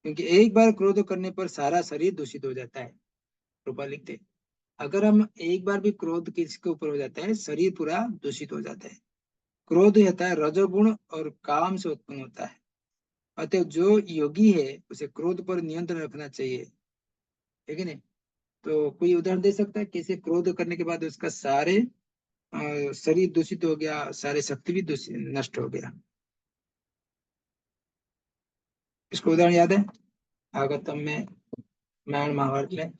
क्योंकि एक बार क्रोध करने पर सारा शरीर दूषित हो जाता है। रूपा लिखते, अगर हम एक बार भी क्रोध किसके ऊपर हो जाता है, शरीर पूरा दूषित हो जाता है। क्रोध होता है रजोगुण और काम से उत्पन्न होता है। अतः जो योगी है उसे क्रोध पर नियंत्रण रखना चाहिए, ठीक है नहीं। तो कोई उदाहरण दे सकता है कैसे क्रोध करने के बाद उसका सारे शरीर दूषित हो गया, सारे शक्ति भी नष्ट हो गया। इसको उदाहरण याद है भागवतम में, रामायण महाभारत में?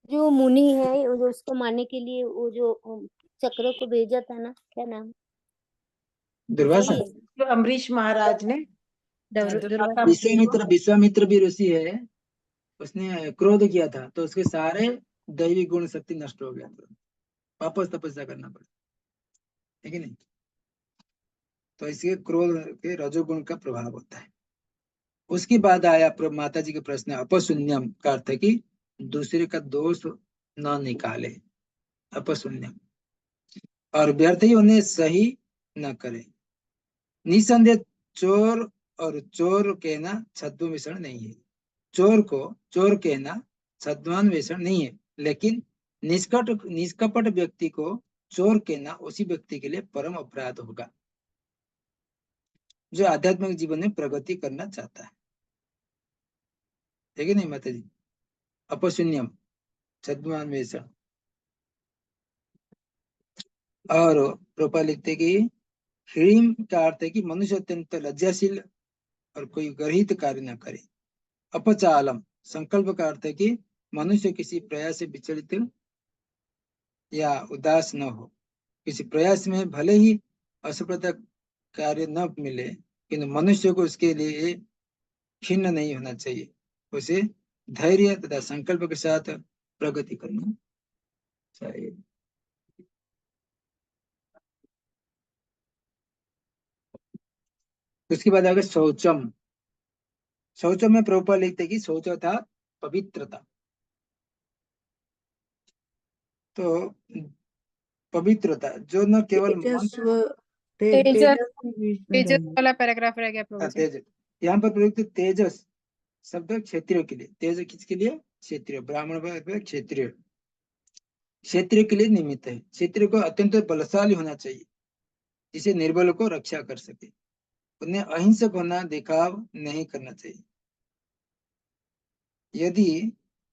जो मुनि है जो उसको मारने के लिए वो जो चक्र को भेजा था ना, क्या नाम, दुर्वासा। वही है। जो अम्बरीश महाराज ने दुर्वासा मुनि को, विश्वामित्र भी ऋषि है, उसने क्रोध किया था तो उसके सारे दैवी गुण शक्ति नष्ट हो गया, तो वापस तपस्या करना पड़ा, ठीक है नहीं। तो इसके क्रोध के रजोगुण का प्रभाव होता है। उसके बाद आया माता जी के प्रश्न, अपशून्यम का अर्थ है कि दूसरे का दोष न निकाले, अपशून्यम, और व्यर्थ ही उन्हें सही न करे। निसंदेह चोर और चोर कहना छद्म मिश्रण नहीं है। चोर कहना सद्भावान्वेषण नहीं है, लेकिन निष्कपट व्यक्ति को चोर कहना उसी व्यक्ति के लिए परम अपराध होगा जो आध्यात्मिक जीवन में प्रगति करना चाहता है कि नहीं माता जी? अपशून्यम सद्भावान्वेषण। और प्रोपा लिखते कि ह्रीम का अर्थ है कि मनुष्य अत्यंत लज्जाशील और कोई गर्हित कार्य न करे। अपचालम संकल्प का अर्थ है कि मनुष्य किसी प्रयास से विचलित या उदास न हो। किसी प्रयास में भले ही असफलता कार्य न मिले, किंतु मनुष्य को उसके लिए खिन्न नहीं होना चाहिए। उसे धैर्य तथा संकल्प के साथ प्रगति करना चाहिए। उसके बाद आगे शौचम। शौचम में प्रभुपाद लिखते कि शौच था पवित्रता। तो पवित्रता जो न केवल मन तेजस्व तेजस तेजस के बीच में तेजस रहना। वाला पैराग्राफ रह गया प्रभु जी। तेज, यहाँ पर प्रयुक्त तेजस शब्द क्षेत्रियों के लिए। तेज किसके लिए? क्षेत्रीय, ब्राह्मण क्षेत्रीय, क्षेत्रीय के लिए निमित्त है। क्षेत्रीय को अत्यंत बलशाली होना चाहिए जिसे निर्बल को रक्षा कर सके। उन्हें अहिंसक होना, दिखाव नहीं करना चाहिए। यदि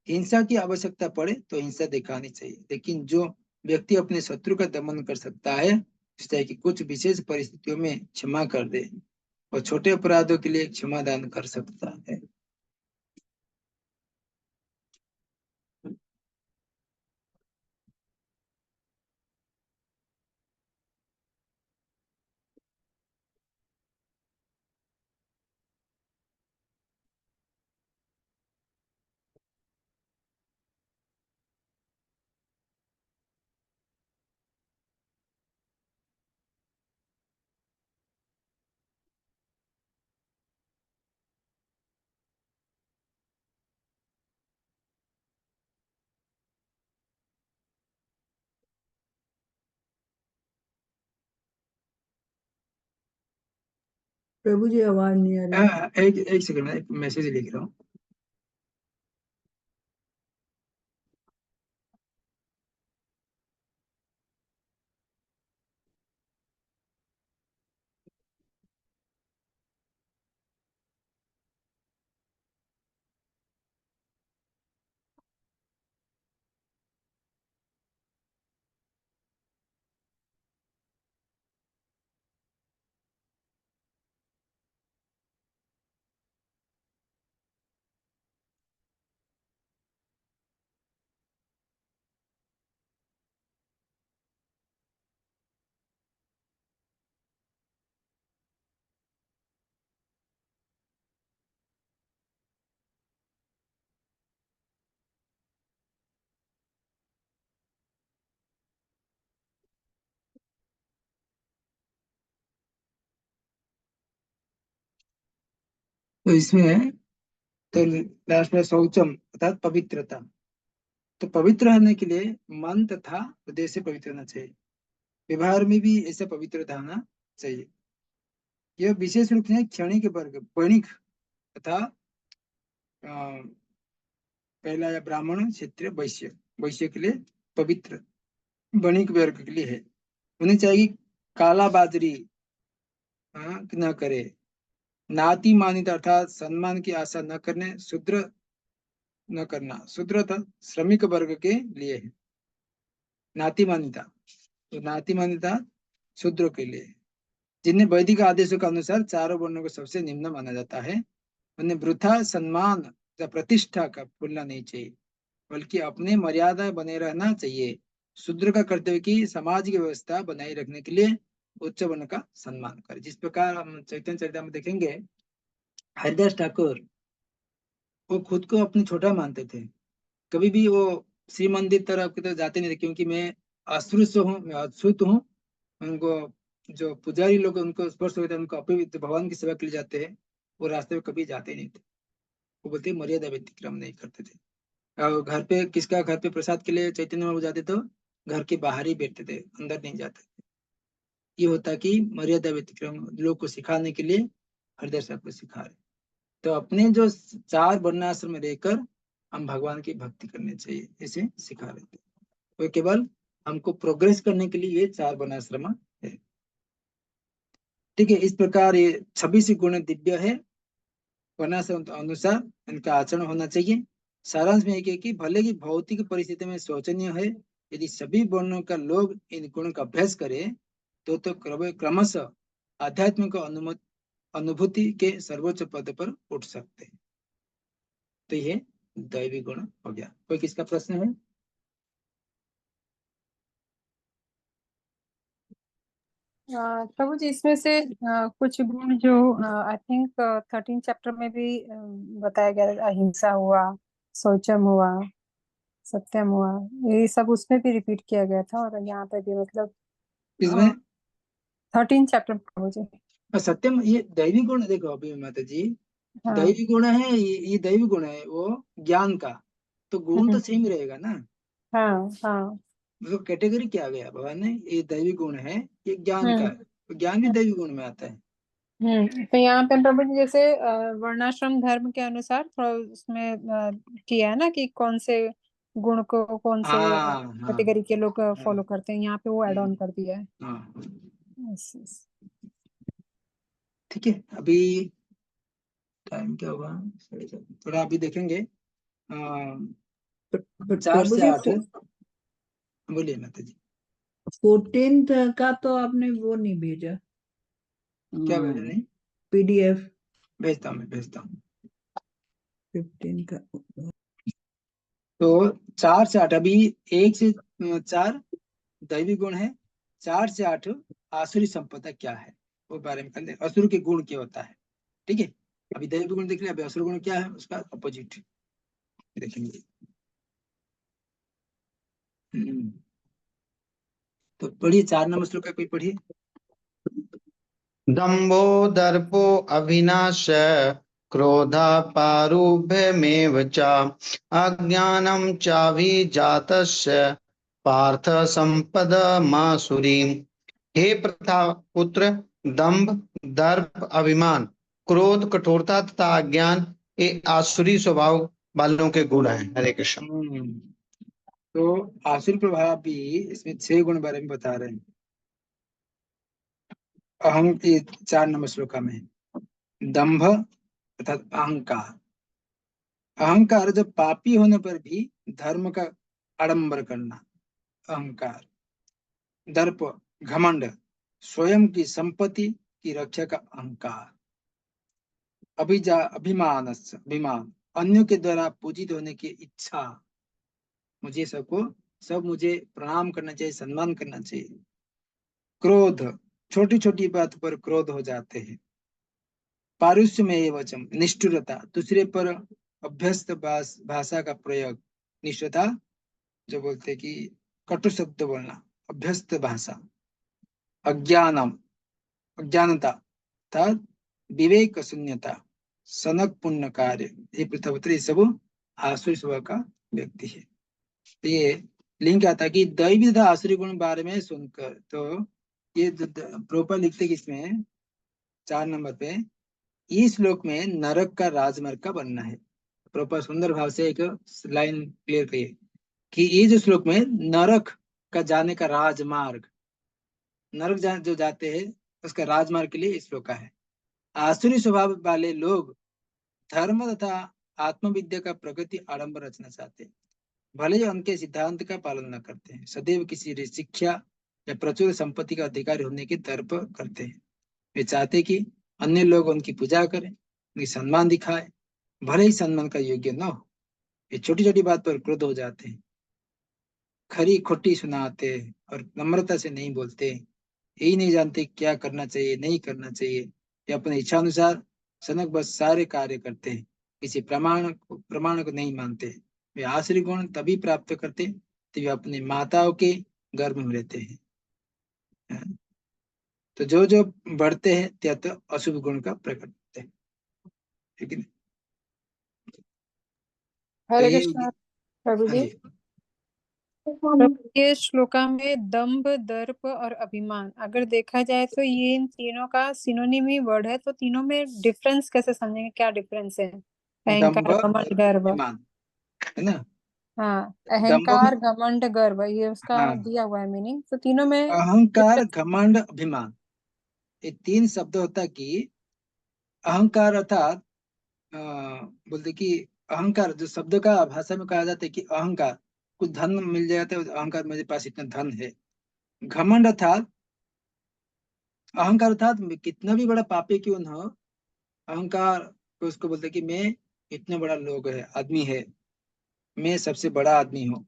हिंसा की आवश्यकता पड़े तो हिंसा दिखानी चाहिए, लेकिन जो व्यक्ति अपने शत्रु का दमन कर सकता है चाहे कि कुछ विशेष परिस्थितियों में क्षमा कर दे और छोटे अपराधों के लिए क्षमा दान कर सकता है। प्रभु जी आवाज नहीं आ रही। एक सेकंड में एक मैसेज लिख रहा हूँ। तो इसमें तो लास्ट में शौचम अर्थात पवित्रता। तो पवित्र होने के लिए मन तथा उद्देश्य से पवित्र होना चाहिए। व्यवहार में भी ऐसा पवित्रता होना चाहिए। यह विशेष रूप से क्षणिक वर्ग वणिक तथा पहला या ब्राह्मण, क्षेत्रीय, वैश्य, वैश्य के लिए पवित्र, वणिक वर्ग के लिए है। उन्हें चाहिए काला बाजरी न करे, नाती मानित अर्थात सम्मान की आशा न करने, शूद्र न करना। शूद्र था श्रमिक वर्ग के लिए है। नाती मान्यता, तो नाती मान्यता शूद्र के लिए, जिन्हें वैदिक आदेशों के अनुसार चारों वर्णों को सबसे निम्न माना जाता है। उन्हें वृथा सम्मान या प्रतिष्ठा का भूलना नहीं चाहिए, बल्कि अपने मर्यादा बने रहना चाहिए। शूद्र का कर्तव्य की समाज की व्यवस्था बनाए रखने के लिए उच्च वर्ण का सम्मान करे। जिस प्रकार हम चैतन्य चरिता में देखेंगे, हरिदास ठाकुर वो खुद को अपने छोटा मानते थे। कभी भी वो श्री मंदिर तरफ की तरफ जाते नहीं थे, क्योंकि मैं अस्पृश्य हूँ, मैं अछूत हूँ। उनको जो पुजारी लोग उनको स्पर्श होता है, उनको अपवित्र भगवान की सेवा के लिए जाते हैं, वो रास्ते में कभी जाते नहीं थे। वो बोलते मर्यादा व्यतिक्रम नहीं करते थे। और घर पे किसका घर पे प्रसाद के लिए चैतन्य महाप्रभु जाते तो घर के बाहर ही बैठते थे, अंदर नहीं जाते थे। ये होता कि मर्यादा व्यतिक्रम लोग को सिखाने के लिए हरिदास साहब को सिखा रहे। तो अपने जो 4 वर्णाश्रम में रहकर हम भगवान की भक्ति करनी चाहिए, इसे सिखा रहे थे। तो केवल हमको प्रोग्रेस करने के लिए ये 4 वर्णाश्रम है। ठीक है, इस प्रकार ये 26 गुण दिव्य है, वर्णाश्रम अनुसार इनका आचरण होना चाहिए। सारांश में एक है कि भले ही भौतिक परिस्थिति में शोचनीय है, यदि सभी वर्णों का लोग इन गुणों का अभ्यास करे तो क्रमशः आध्यात्मिक अनुभूति के सर्वोच्च पद पर उठ सकते हैं। तो ये दैवी गुण हो गया। कोई किसका प्रश्न है? प्रभु जी, इसमें से कुछ गुण जो आई थिंक 13 चैप्टर में भी बताया गया, अहिंसा हुआ, शौचम हुआ, सत्यम हुआ, ये सब उसमें भी रिपीट किया गया था, और यहाँ पे भी मतलब इसमें 13 चैप्टर प्रभु जी। सत्यम, ये दैवी गुण देखो अभी माता जी, हाँ दैवी गुण है, ये दैवी गुण है वो ज्ञान का, तो गुण तो सेम रहेगा ना। हाँ हाँ मतलब कैटेगरी क्या गया भगवान ने, ये दैवी गुण है, ये ज्ञान का है, तो ज्ञान भी दैवी गुण में आता है। तो यहाँ पे प्रभु जी जैसे वर्णाश्रम धर्म के अनुसार थोड़ा उसमें किया है ना कि कौन से गुण को कौन से हाँ हाँ कैटेगरी के लोग हाँ फॉलो करते हैं, यहाँ पे वो ऐड ऑन हम्म, कर दिया है। हाँ Yes, yes. ठीक है। अभी टाइम क्या हुआ? 7:30। थोड़ा अभी देखेंगे। बट 4 प्रभु से जी 8 बोलिए माता जी। 14th का तो आपने वो नहीं भेजा, क्या भेजा? नहीं PDF भेजता हूँ, मैं भेजता हूँ। 15 का। तो 4 से 8 अभी 1 से 4 दैवी गुण है, 4 से 8 आसुरी संपदा क्या है वो बारे में कर, असुर के गुण क्या होता है। ठीक है, अभी दैवी गुण देख लिया, अभी असुर गुण क्या है उसका अपोजिट देखेंगे। तो पढ़िए 4 नंबर श्लोक का कोई पढ़िए। दम्भो दर्पो अविनाश क्रोधापारुभ्यमेव च अज्ञानं चाभिजातस्य पार्थ संपदमासुरीम्। हे प्रथा पुत्र, दंभ, दर्प, अभिमान, क्रोध, कठोरता तथा अज्ञान ये आसुरी स्वभाव वालों के गुण हैं। हरे कृष्ण। तो आसुर प्रभाव भी इसमें 6 गुण बारे में बता रहे हैं। अहं के 4 नंबर श्लोक में दंभ अर्थात अहंकार, अहंकार जब पापी होने पर भी धर्म का आडंबर करना अहंकार, दर्प घमंड, स्वयं की संपत्ति की रक्षा का अहंकार, अभिमान, अन्यों के द्वारा पूजित होने की इच्छा, मुझे सब मुझे प्रणाम करना चाहिए, सम्मान करना चाहिए, क्रोध, छोटी छोटी बात पर क्रोध हो जाते हैं, पारुष्य में वचन, निष्ठुरता, दूसरे पर अभ्यस्त भाषा का प्रयोग, निष्ठुरता जो बोलते कि कटु शब्द बोलना, अभ्यस्त भाषा, अज्ञानम, अज्ञानता अर्थात विवेक शून्यता, सनक पुण्य कार्य, ये पृथ्वी सब आसुरी स्वभाव का व्यक्ति है। तो ये लिंक आता है कि दैवी तथा आसुरी गुण बारे में सुनकर, तो ये प्रोपर लिखते कि इसमें 4 नंबर पे इस श्लोक में नरक का राजमार्ग का बनना है। प्रोपर सुंदर भाव से एक लाइन क्लियर करिए कि ये जो श्लोक में नरक का जाने का राजमार्ग, नरक जो जाते हैं उसका राजमार्ग के लिए इस श्लोक का है। आसुरी स्वभाव वाले लोग धर्म तथा आत्मविद्या का प्रगति आडंबर रचना चाहते हैं, भले ही उनके सिद्धांत का पालन न करते हैं, सदैव किसी शिक्षा या प्रचुर संपत्ति का अधिकारी होने के दर्प करते हैं। वे चाहते कि अन्य लोग उनकी पूजा करें, उनकी सम्मान दिखाए, भले ही सम्मान का योग्य न हो। ये छोटी छोटी बात पर क्रोध हो जाते हैं, खरी खोटी सुनाते हैं और नम्रता से नहीं बोलते, यही नहीं जानते क्या करना चाहिए नहीं करना चाहिए, ये अपने इच्छा अनुसार सनक बस सारे कार्य करते हैं, किसी प्रमाण को नहीं मानते। वे आश्री गुण तभी प्राप्त करते तभी अपने माताओं के गर्भ में रहते हैं। तो जो जो बढ़ते हैं त्या तो अशुभ गुण का प्रकट होते हैं, ठीक है। तो हरे ये कृष्ण प्रभु हाँ जी। जी, प्रभु ये श्लोका में दंभ, दर्प और अभिमान अगर देखा जाए तो ये इन तीनों का सिनोनिमी वर्ड है, तो तीनों में डिफरेंस कैसे समझेंगे, क्या डिफरेंस है? दंभ अहंकार, घमंड, गर्व। अभिमान है ना। हाँ, दंभ में अहंकार, घमंड, गर्व, ये उसका हाँ, दिया हुआ है मीनिंग, तो तीनों में अहंकार, difference- घमंड, अभिमान, ये तीन शब्द होता है कि अहंकार अर्थात बोलते कि अहंकार जो शब्द का भाषा में कहा जाता है कि अहंकार, कुछ धन मिल जाता है, अहंकार मेरे पास इतना धन है। घमंड अर्थात अहंकार अर्थात कितना भी बड़ा पापी क्यों न हो, अहंकार को उसको बोलते कि मैं इतना बड़ा लोग है, आदमी है, मैं सबसे बड़ा आदमी हूँ।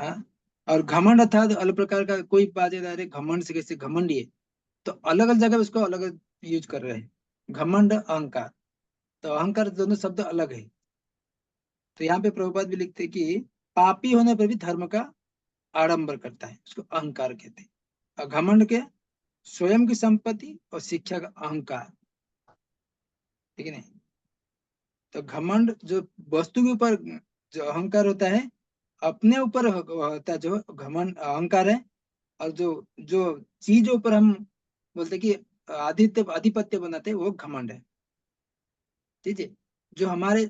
हाँ? और घमंड अर्थात अलग प्रकार का कोई बात है, घमंड से कैसे घमंडी है, तो अलग अलग जगह उसको अलग अलग यूज कर रहे हैं। घमंड, अहंकार, तो अहंकार दोनों शब्द अलग है। तो यहाँ पे प्रभुपाद भी लिखते हैं कि पापी होने पर भी धर्म का आडंबर करता है, उसको अहंकार कहते हैं। और घमंड के स्वयं की संपत्ति और शिक्षा का अहंकार, ठीक है नहीं। तो घमंड जो वस्तु के ऊपर जो अहंकार होता है, अपने ऊपर होता है जो घमंड अहंकार है। और जो जो चीजों पर हम बोलते कि आधिपत्य बनाते हैं, वो घमंड है। ठीक है, जो हमारे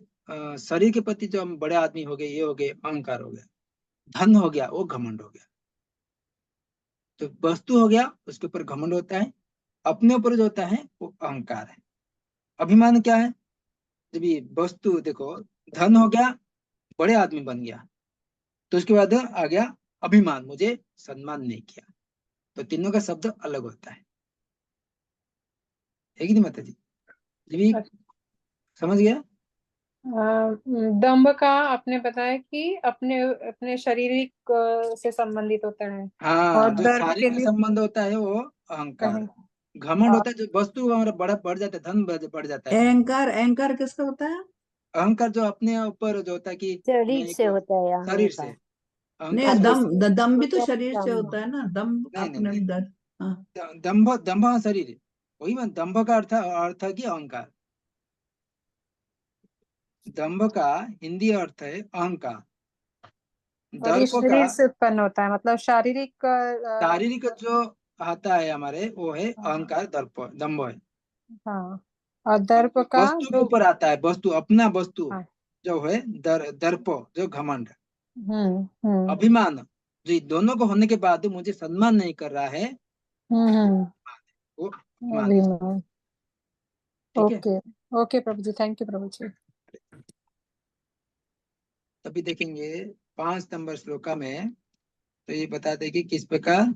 शरीर के प्रति जो हम बड़े आदमी हो गए, ये हो गए, अहंकार हो गया। धन हो गया, वो घमंड हो गया। तो वस्तु हो गया, उसके ऊपर घमंड होता है। अपने ऊपर जो होता है वो अहंकार है। अभिमान क्या है? जब ये वस्तु देखो, धन हो गया, बड़े आदमी बन गया, तो उसके बाद आ गया अभिमान, मुझे सम्मान नहीं किया। तो तीनों का शब्द अलग होता है कि नहीं माता जी? जब ये समझ गया? दंभ का आपने बताया कि अपने अपने शारीरिक से संबंधित होता है, हाँ, और जो दर्प के शारीरिक लिए संबंध होता है वो अहंकार है। अहं- घमंड होता है जो वस्तु हमारा बड़ा बढ़ जाता है, धन बढ़ जाता है। अहंकार, अहंकार किसका होता है? अहंकार जो अपने ऊपर जो होता है कि मैं शरीर एक, से होता है शरीर से अहंकार। नहीं, अहंकार दम जो, दम भी तो होता है शरीर से दम। होता है ना, दम नहीं नहीं अपने नहीं, अंदर। हाँ, दंभ, दंभ हाँ, शरीर है। वही मैं, दंभ का अर्थ है कि अहंकार। दंभ का हिंदी अर्थ है अहंकार। और ये दर्प का शरीर से उत्पन्न होता है, मतलब शारीरिक शारीरिक जो आता है हमारे, वो है अहंकार, दर्प, दंभ है। हाँ, और दर्प का वस्तु के जो ऊपर आता है, वस्तु, अपना वस्तु हाँ, जो है, दर्प जो घमंड। हम्म, अभिमान जो ये दोनों को होने के बाद मुझे सम्मान नहीं कर रहा है, हम्म, वो अभिमान है। अभिमान। ठीक है। Okay, okay Prabhu ji, thank you Prabhu ji. तभी देखेंगे 5 नंबर श्लोका में, तो ये बताते हैं कि किस प्रकार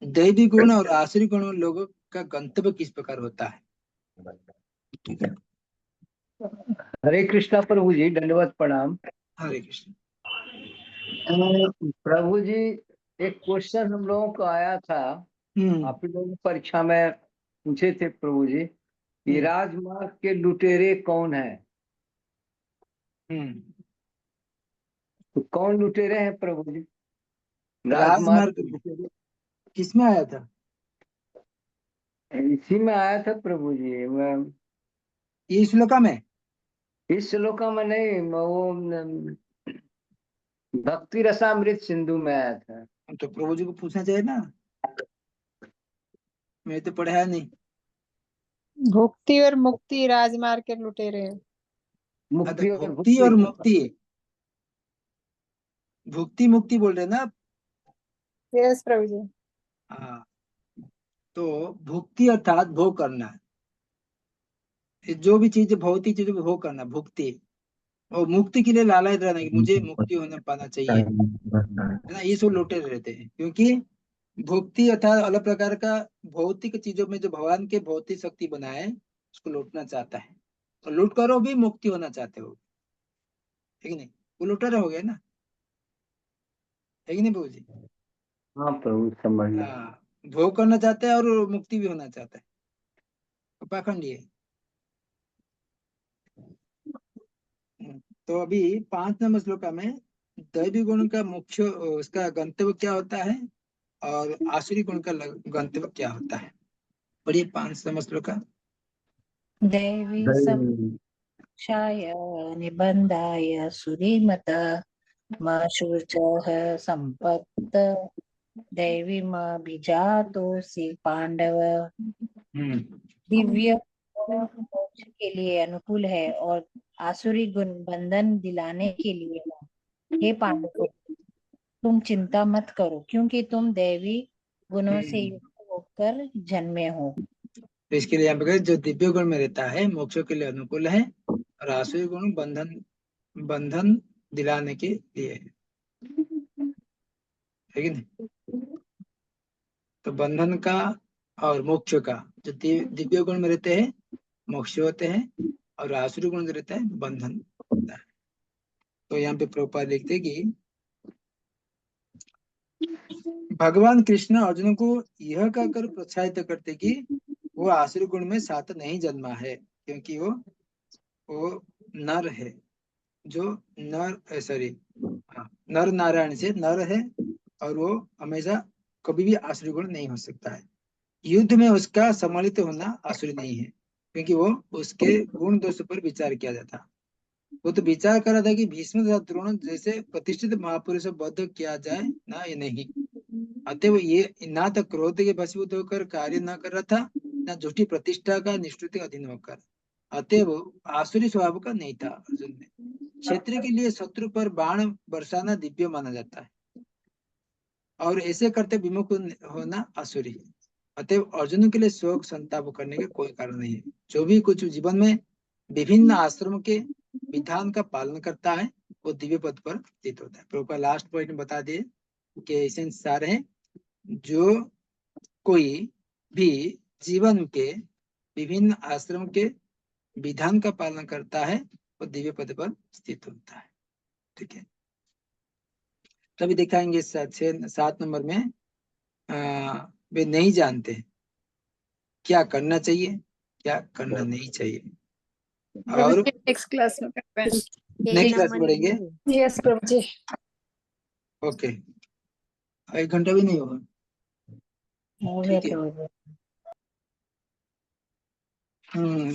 दैवी गुण और आसुरी गुण लोगों का गंतव्य किस प्रकार होता है। ठीक है, हरे कृष्णा प्रभु जी, दंडवत प्रणाम। हरे कृष्ण। प्रभु जी, एक क्वेश्चन हम लोगों को आया था, आप लोगों की परीक्षा में पूछे थे प्रभु जी कि राजमार्ग के लुटेरे कौन है? तो कौन लुटेरे हैं प्रभु जी? राजमार्ग राजमार्ग के लुटेरे किसमें आया था? इसी में आया था प्रभु जी। ये श्लोका में? इस श्लोक में नहीं, वो भक्ति रसामृत सिंधु में आया था। तो प्रभु जी को पूछना चाहिए ना, मैं तो पढ़ा नहीं। भुक्ति और मुक्ति राजमार्ग के लुटेरे हैं। मुक्ति और भुक्ति और भुक्ति। मुक्ति, भुक्ति मुक्ति बोल रहे हैं ना आप? यस प्रभु जी। हाँ, तो भुक्ति अर्थात भोग करना है। ये जो भी चीज भौतिक चीजों को भोग करना, भुक्ति। और मुक्ति के लिए लालच रहना कि मुझे मुक्ति होने पाना चाहिए, है ना। ये सब लौटे रहते हैं, क्योंकि भुक्ति अर्थात अलग प्रकार का भौतिक चीजों में जो भगवान के भौतिक शक्ति बनाए, उसको लूटना चाहता है। तो लूट करो भी मुक्ति होना चाहते हो, है कि नहीं? वो लुटेरे हो गए ना, है कि नहीं प्रभु जी? हाँ प्रभु, समझ गए। हाँ, भोग करना चाहते हैं और मुक्ति भी होना चाहता है, तो पाखंडी है। तो अभी 5 नंबर श्लोका में दैवी गुण का मुख्य उसका गंतव्य क्या होता है, और आसुरी गुण का गंतव्य क्या होता है। पढ़िए 5 नंबर श्लोका। दैवी संरक्षाय निबंधाय सुरीमत शुचः संपत्त दैवी बीजातोषि पांडव। दिव्य मोक्ष के लिए अनुकूल है और आसुरी गुण बंधन दिलाने के लिए है। हे पांडवों, तुम चिंता मत करो, क्योंकि तुम दैवी गुणों से युक्त होकर जन्मे हो। तो इसके लिए यहाँ पे जो दिव्य गुण में रहता है मोक्ष के लिए अनुकूल है, और आसुरी गुण बंधन दिलाने के लिए है कि नहीं। तो बंधन का और मोक्ष का, जो दिव्य गुण में रहते हैं मोक्ष होते हैं, और आसुरी गुण जो रहता है बंधन होता है। तो यहाँ पे प्रभुपाद लिखते हैं कि भगवान कृष्ण अर्जुन को यह कहकर प्रोत्साहित करते कि वो आसुरी गुण में साथ नहीं जन्मा है, क्योंकि वो नर है, जो नर नारायण से नर है, और वो हमेशा कभी भी आसुरी गुण नहीं हो सकता है। युद्ध में उसका सम्मिलित होना आसुरी नहीं है, क्योंकि वो उसके गुण दोष पर विचार किया जाता। वो तो विचार कर रहा था कि भीष्म तथा द्रोण जैसे प्रतिष्ठित महापुरुष बद्ध किया जाए ना, ये नहीं। अतः ये ना तो क्रोध के वशीभूत होकर कार्य न कर रहा था, न झूठी प्रतिष्ठा का निष्ठुति अधीन होकर। अतः वो आसुरी स्वभाव का नहीं था। अर्जुन में क्षेत्र के लिए शत्रु पर बाण बरसाना दिव्य माना जाता है, और ऐसे करते विमुख होना आसुरी है। अतः अर्जुन के लिए शोक संताप करने का कोई कारण नहीं है। जो भी कुछ जीवन में विभिन्न आश्रम के विधान का पालन करता है वो दिव्य पद पर स्थित होता है। प्रभुपाद लास्ट पॉइंट में बता दिए कि एसेंस सारे हैं, जो कोई भी जीवन के विभिन्न आश्रम के विधान का पालन करता है वो दिव्य पद पर स्थित होता है। ठीक है, तभी दिखाएंगे 7 नंबर में वे नहीं जानते क्या करना चाहिए, क्या करना नहीं चाहिए। और नेक्स्ट क्लास में करते हैं। नेक्स्ट क्लास पढ़ेंगे। यस प्रभु जी। ओके, 1 घंटा भी नहीं होगा। ठीक है,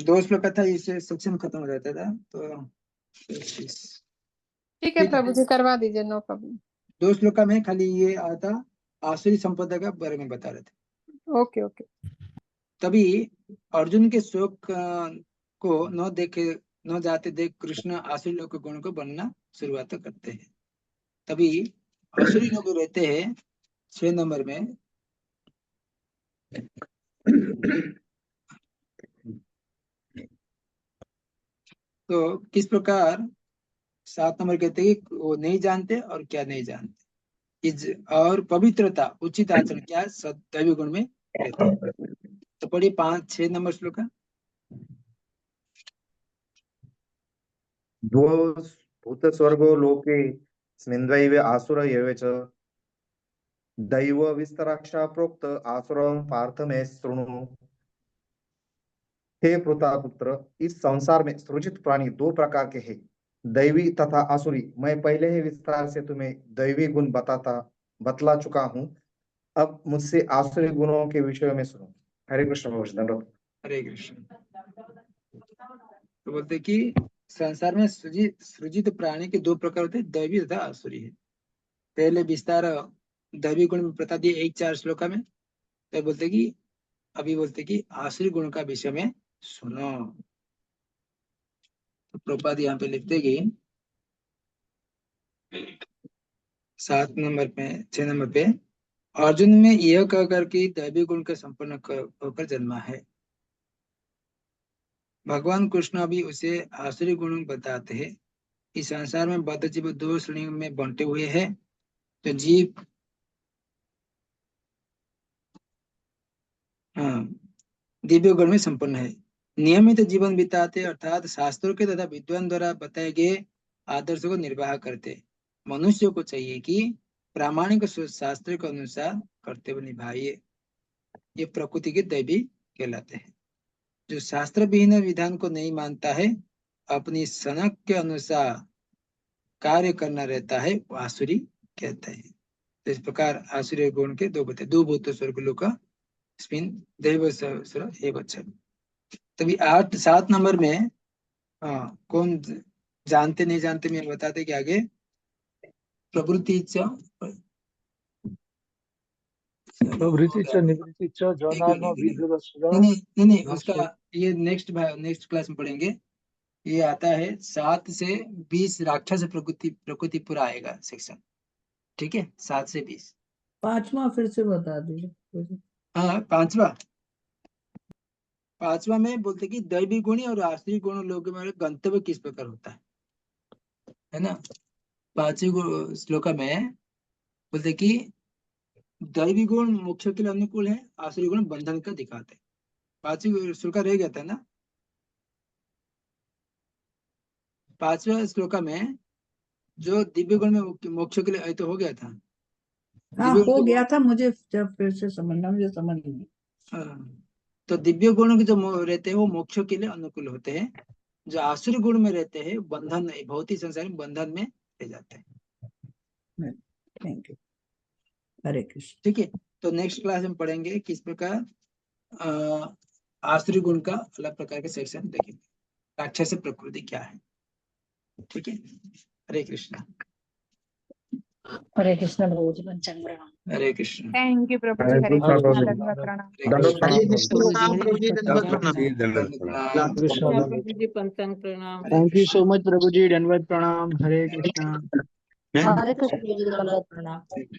2 श्लोक का था, इससे सेक्शन खत्म हो जाता था। तो ठीक है प्रभु जी, करवा दीजिए, नो प्रॉब्लम। 2 श्लोक में खाली ये आता आसुरी संपदा का बारे में बता रहे थे। Okay okay. तभी अर्जुन के शोक को न जाते देख कृष्ण आसुरी लोग के गुण को बनना शुरुआत करते हैं। तभी आसुरी लोग रहते हैं 6 नंबर में। तो किस प्रकार 7 नंबर कहते हैं कि वो नहीं जानते और क्या नहीं जानते, और पवित्रता उचित आचरण क्या दैवी गुण में रहते हैं। तो पढ़िए 5-6 नंबर श्लोक का। द्वौ भूतस्वर्गो लोके स्मिन्द्वैव आसुर एव च दैव विस्तराक्षा प्रोक्त आसुरं पार्थ में शृणु। हे प्रतापुत्र, इस संसार में सृजित प्राणी 2 प्रकार के हैं, दैवी तथा आसुरी। मैं पहले ही विस्तार से तुम्हें दैवी गुण बतला चुका हूँ। अब मुझसे आसुरी गुणों के विषय में सुनो। हरे कृष्ण भगवान। हरे कृष्ण। तो बोलते कि संसार में सृजित प्राणी के 2 प्रकार होते हैं, दैवी तथा आसुरी है। पहले विस्तार दैवी गुण में बता दिए 1-4 श्लोका में। तो बोलते कि अभी बोलते कि आसुरी गुण का विषय में सुनो। तो प्रभुपाद यहाँ पे लिखते कि 7 नंबर पे 6 नंबर पे अर्जुन में यह कहकर कि दैवी गुण का संपन्न होकर जन्मा है। भगवान कृष्ण अभी उसे आसुरी गुण बताते हैं। इस संसार में बद्ध जीव 2 श्रेणियों में बंटे हुए हैं। तो जीव दिव्य गुण में संपन्न है, नियमित जीवन बिताते अर्थात शास्त्रों के तथा विद्वान द्वारा बताए गए आदर्शों को निर्वाह करते। मनुष्य को चाहिए कि प्रामाणिक शास्त्र के अनुसार कर्तव्य निभाइए। ये प्रकृति के दैवी कहलाते हैं। जो शास्त्र विहीन विधान को नहीं मानता है, अपनी सनक के अनुसार कार्य करना रहता है, वो आसुरी कहते हैं। तो इस प्रकार आसुरी गुण के 2 बते, 2 भूत स्वर्ग लोक तभी 7 नंबर में कौन जानते नहीं जानते में बताते कि आगे प्रवृत्तीच प्रवृत्तीच निवृत्तीच जनान विधवस्व। नहीं, उसका ये नेक्स्ट क्लास में पढ़ेंगे। ये आता है 7 से 20 राक्षस प्रकृति पूरा आएगा सेक्शन। ठीक है, 7 से 20। 5वां फिर से बता दीजिए। हाँ, 5वां में बोलते कि दैवी गुणी और आश्री गुण लोगों में गंतव्य किस प्रकार होता है ना। 5वें श्लोक में बोलते कि दैवी गुण मोक्ष के लिए अनुकूल है, आश्री गुण बंधन का दिखाते हैं। 5वें श्लोक रह गया था ना। 5वें श्लोक में जो दिव्य गुण में मोक्ष के लिए तो हो गया था। हाँ, हो गया था, मुझे जब फिर से समझना, मुझे समझ नहीं। तो दिव्य गुण के जो रहते हैं वो मोक्ष के लिए अनुकूल होते हैं। जो आसुरी गुण में रहते हैं बंधन, भौतिक संसार में बंधन में रह जाते हैं। थैंक यू, हरे कृष्ण। ठीक है, तो नेक्स्ट क्लास में पढ़ेंगे किस प्रकार आसुरी गुण का अलग प्रकार के सेक्शन देखेंगे, राक्षस प्रकृति क्या है। ठीक है, हरे कृष्ण। हरे कृष्ण प्रभु जी, पंचांग प्रणाम। हरे कृष्ण। थैंक यू प्रभु जी, हरे कृष्ण, दंडवत प्रणाम। प्रभु जी, पंचांग प्रणाम। थैंक यू सो मच प्रभु जी, दंडवत प्रणाम। हरे कृष्णा। हरे कृष्ण प्रभु जी, दंडवत प्रणाम।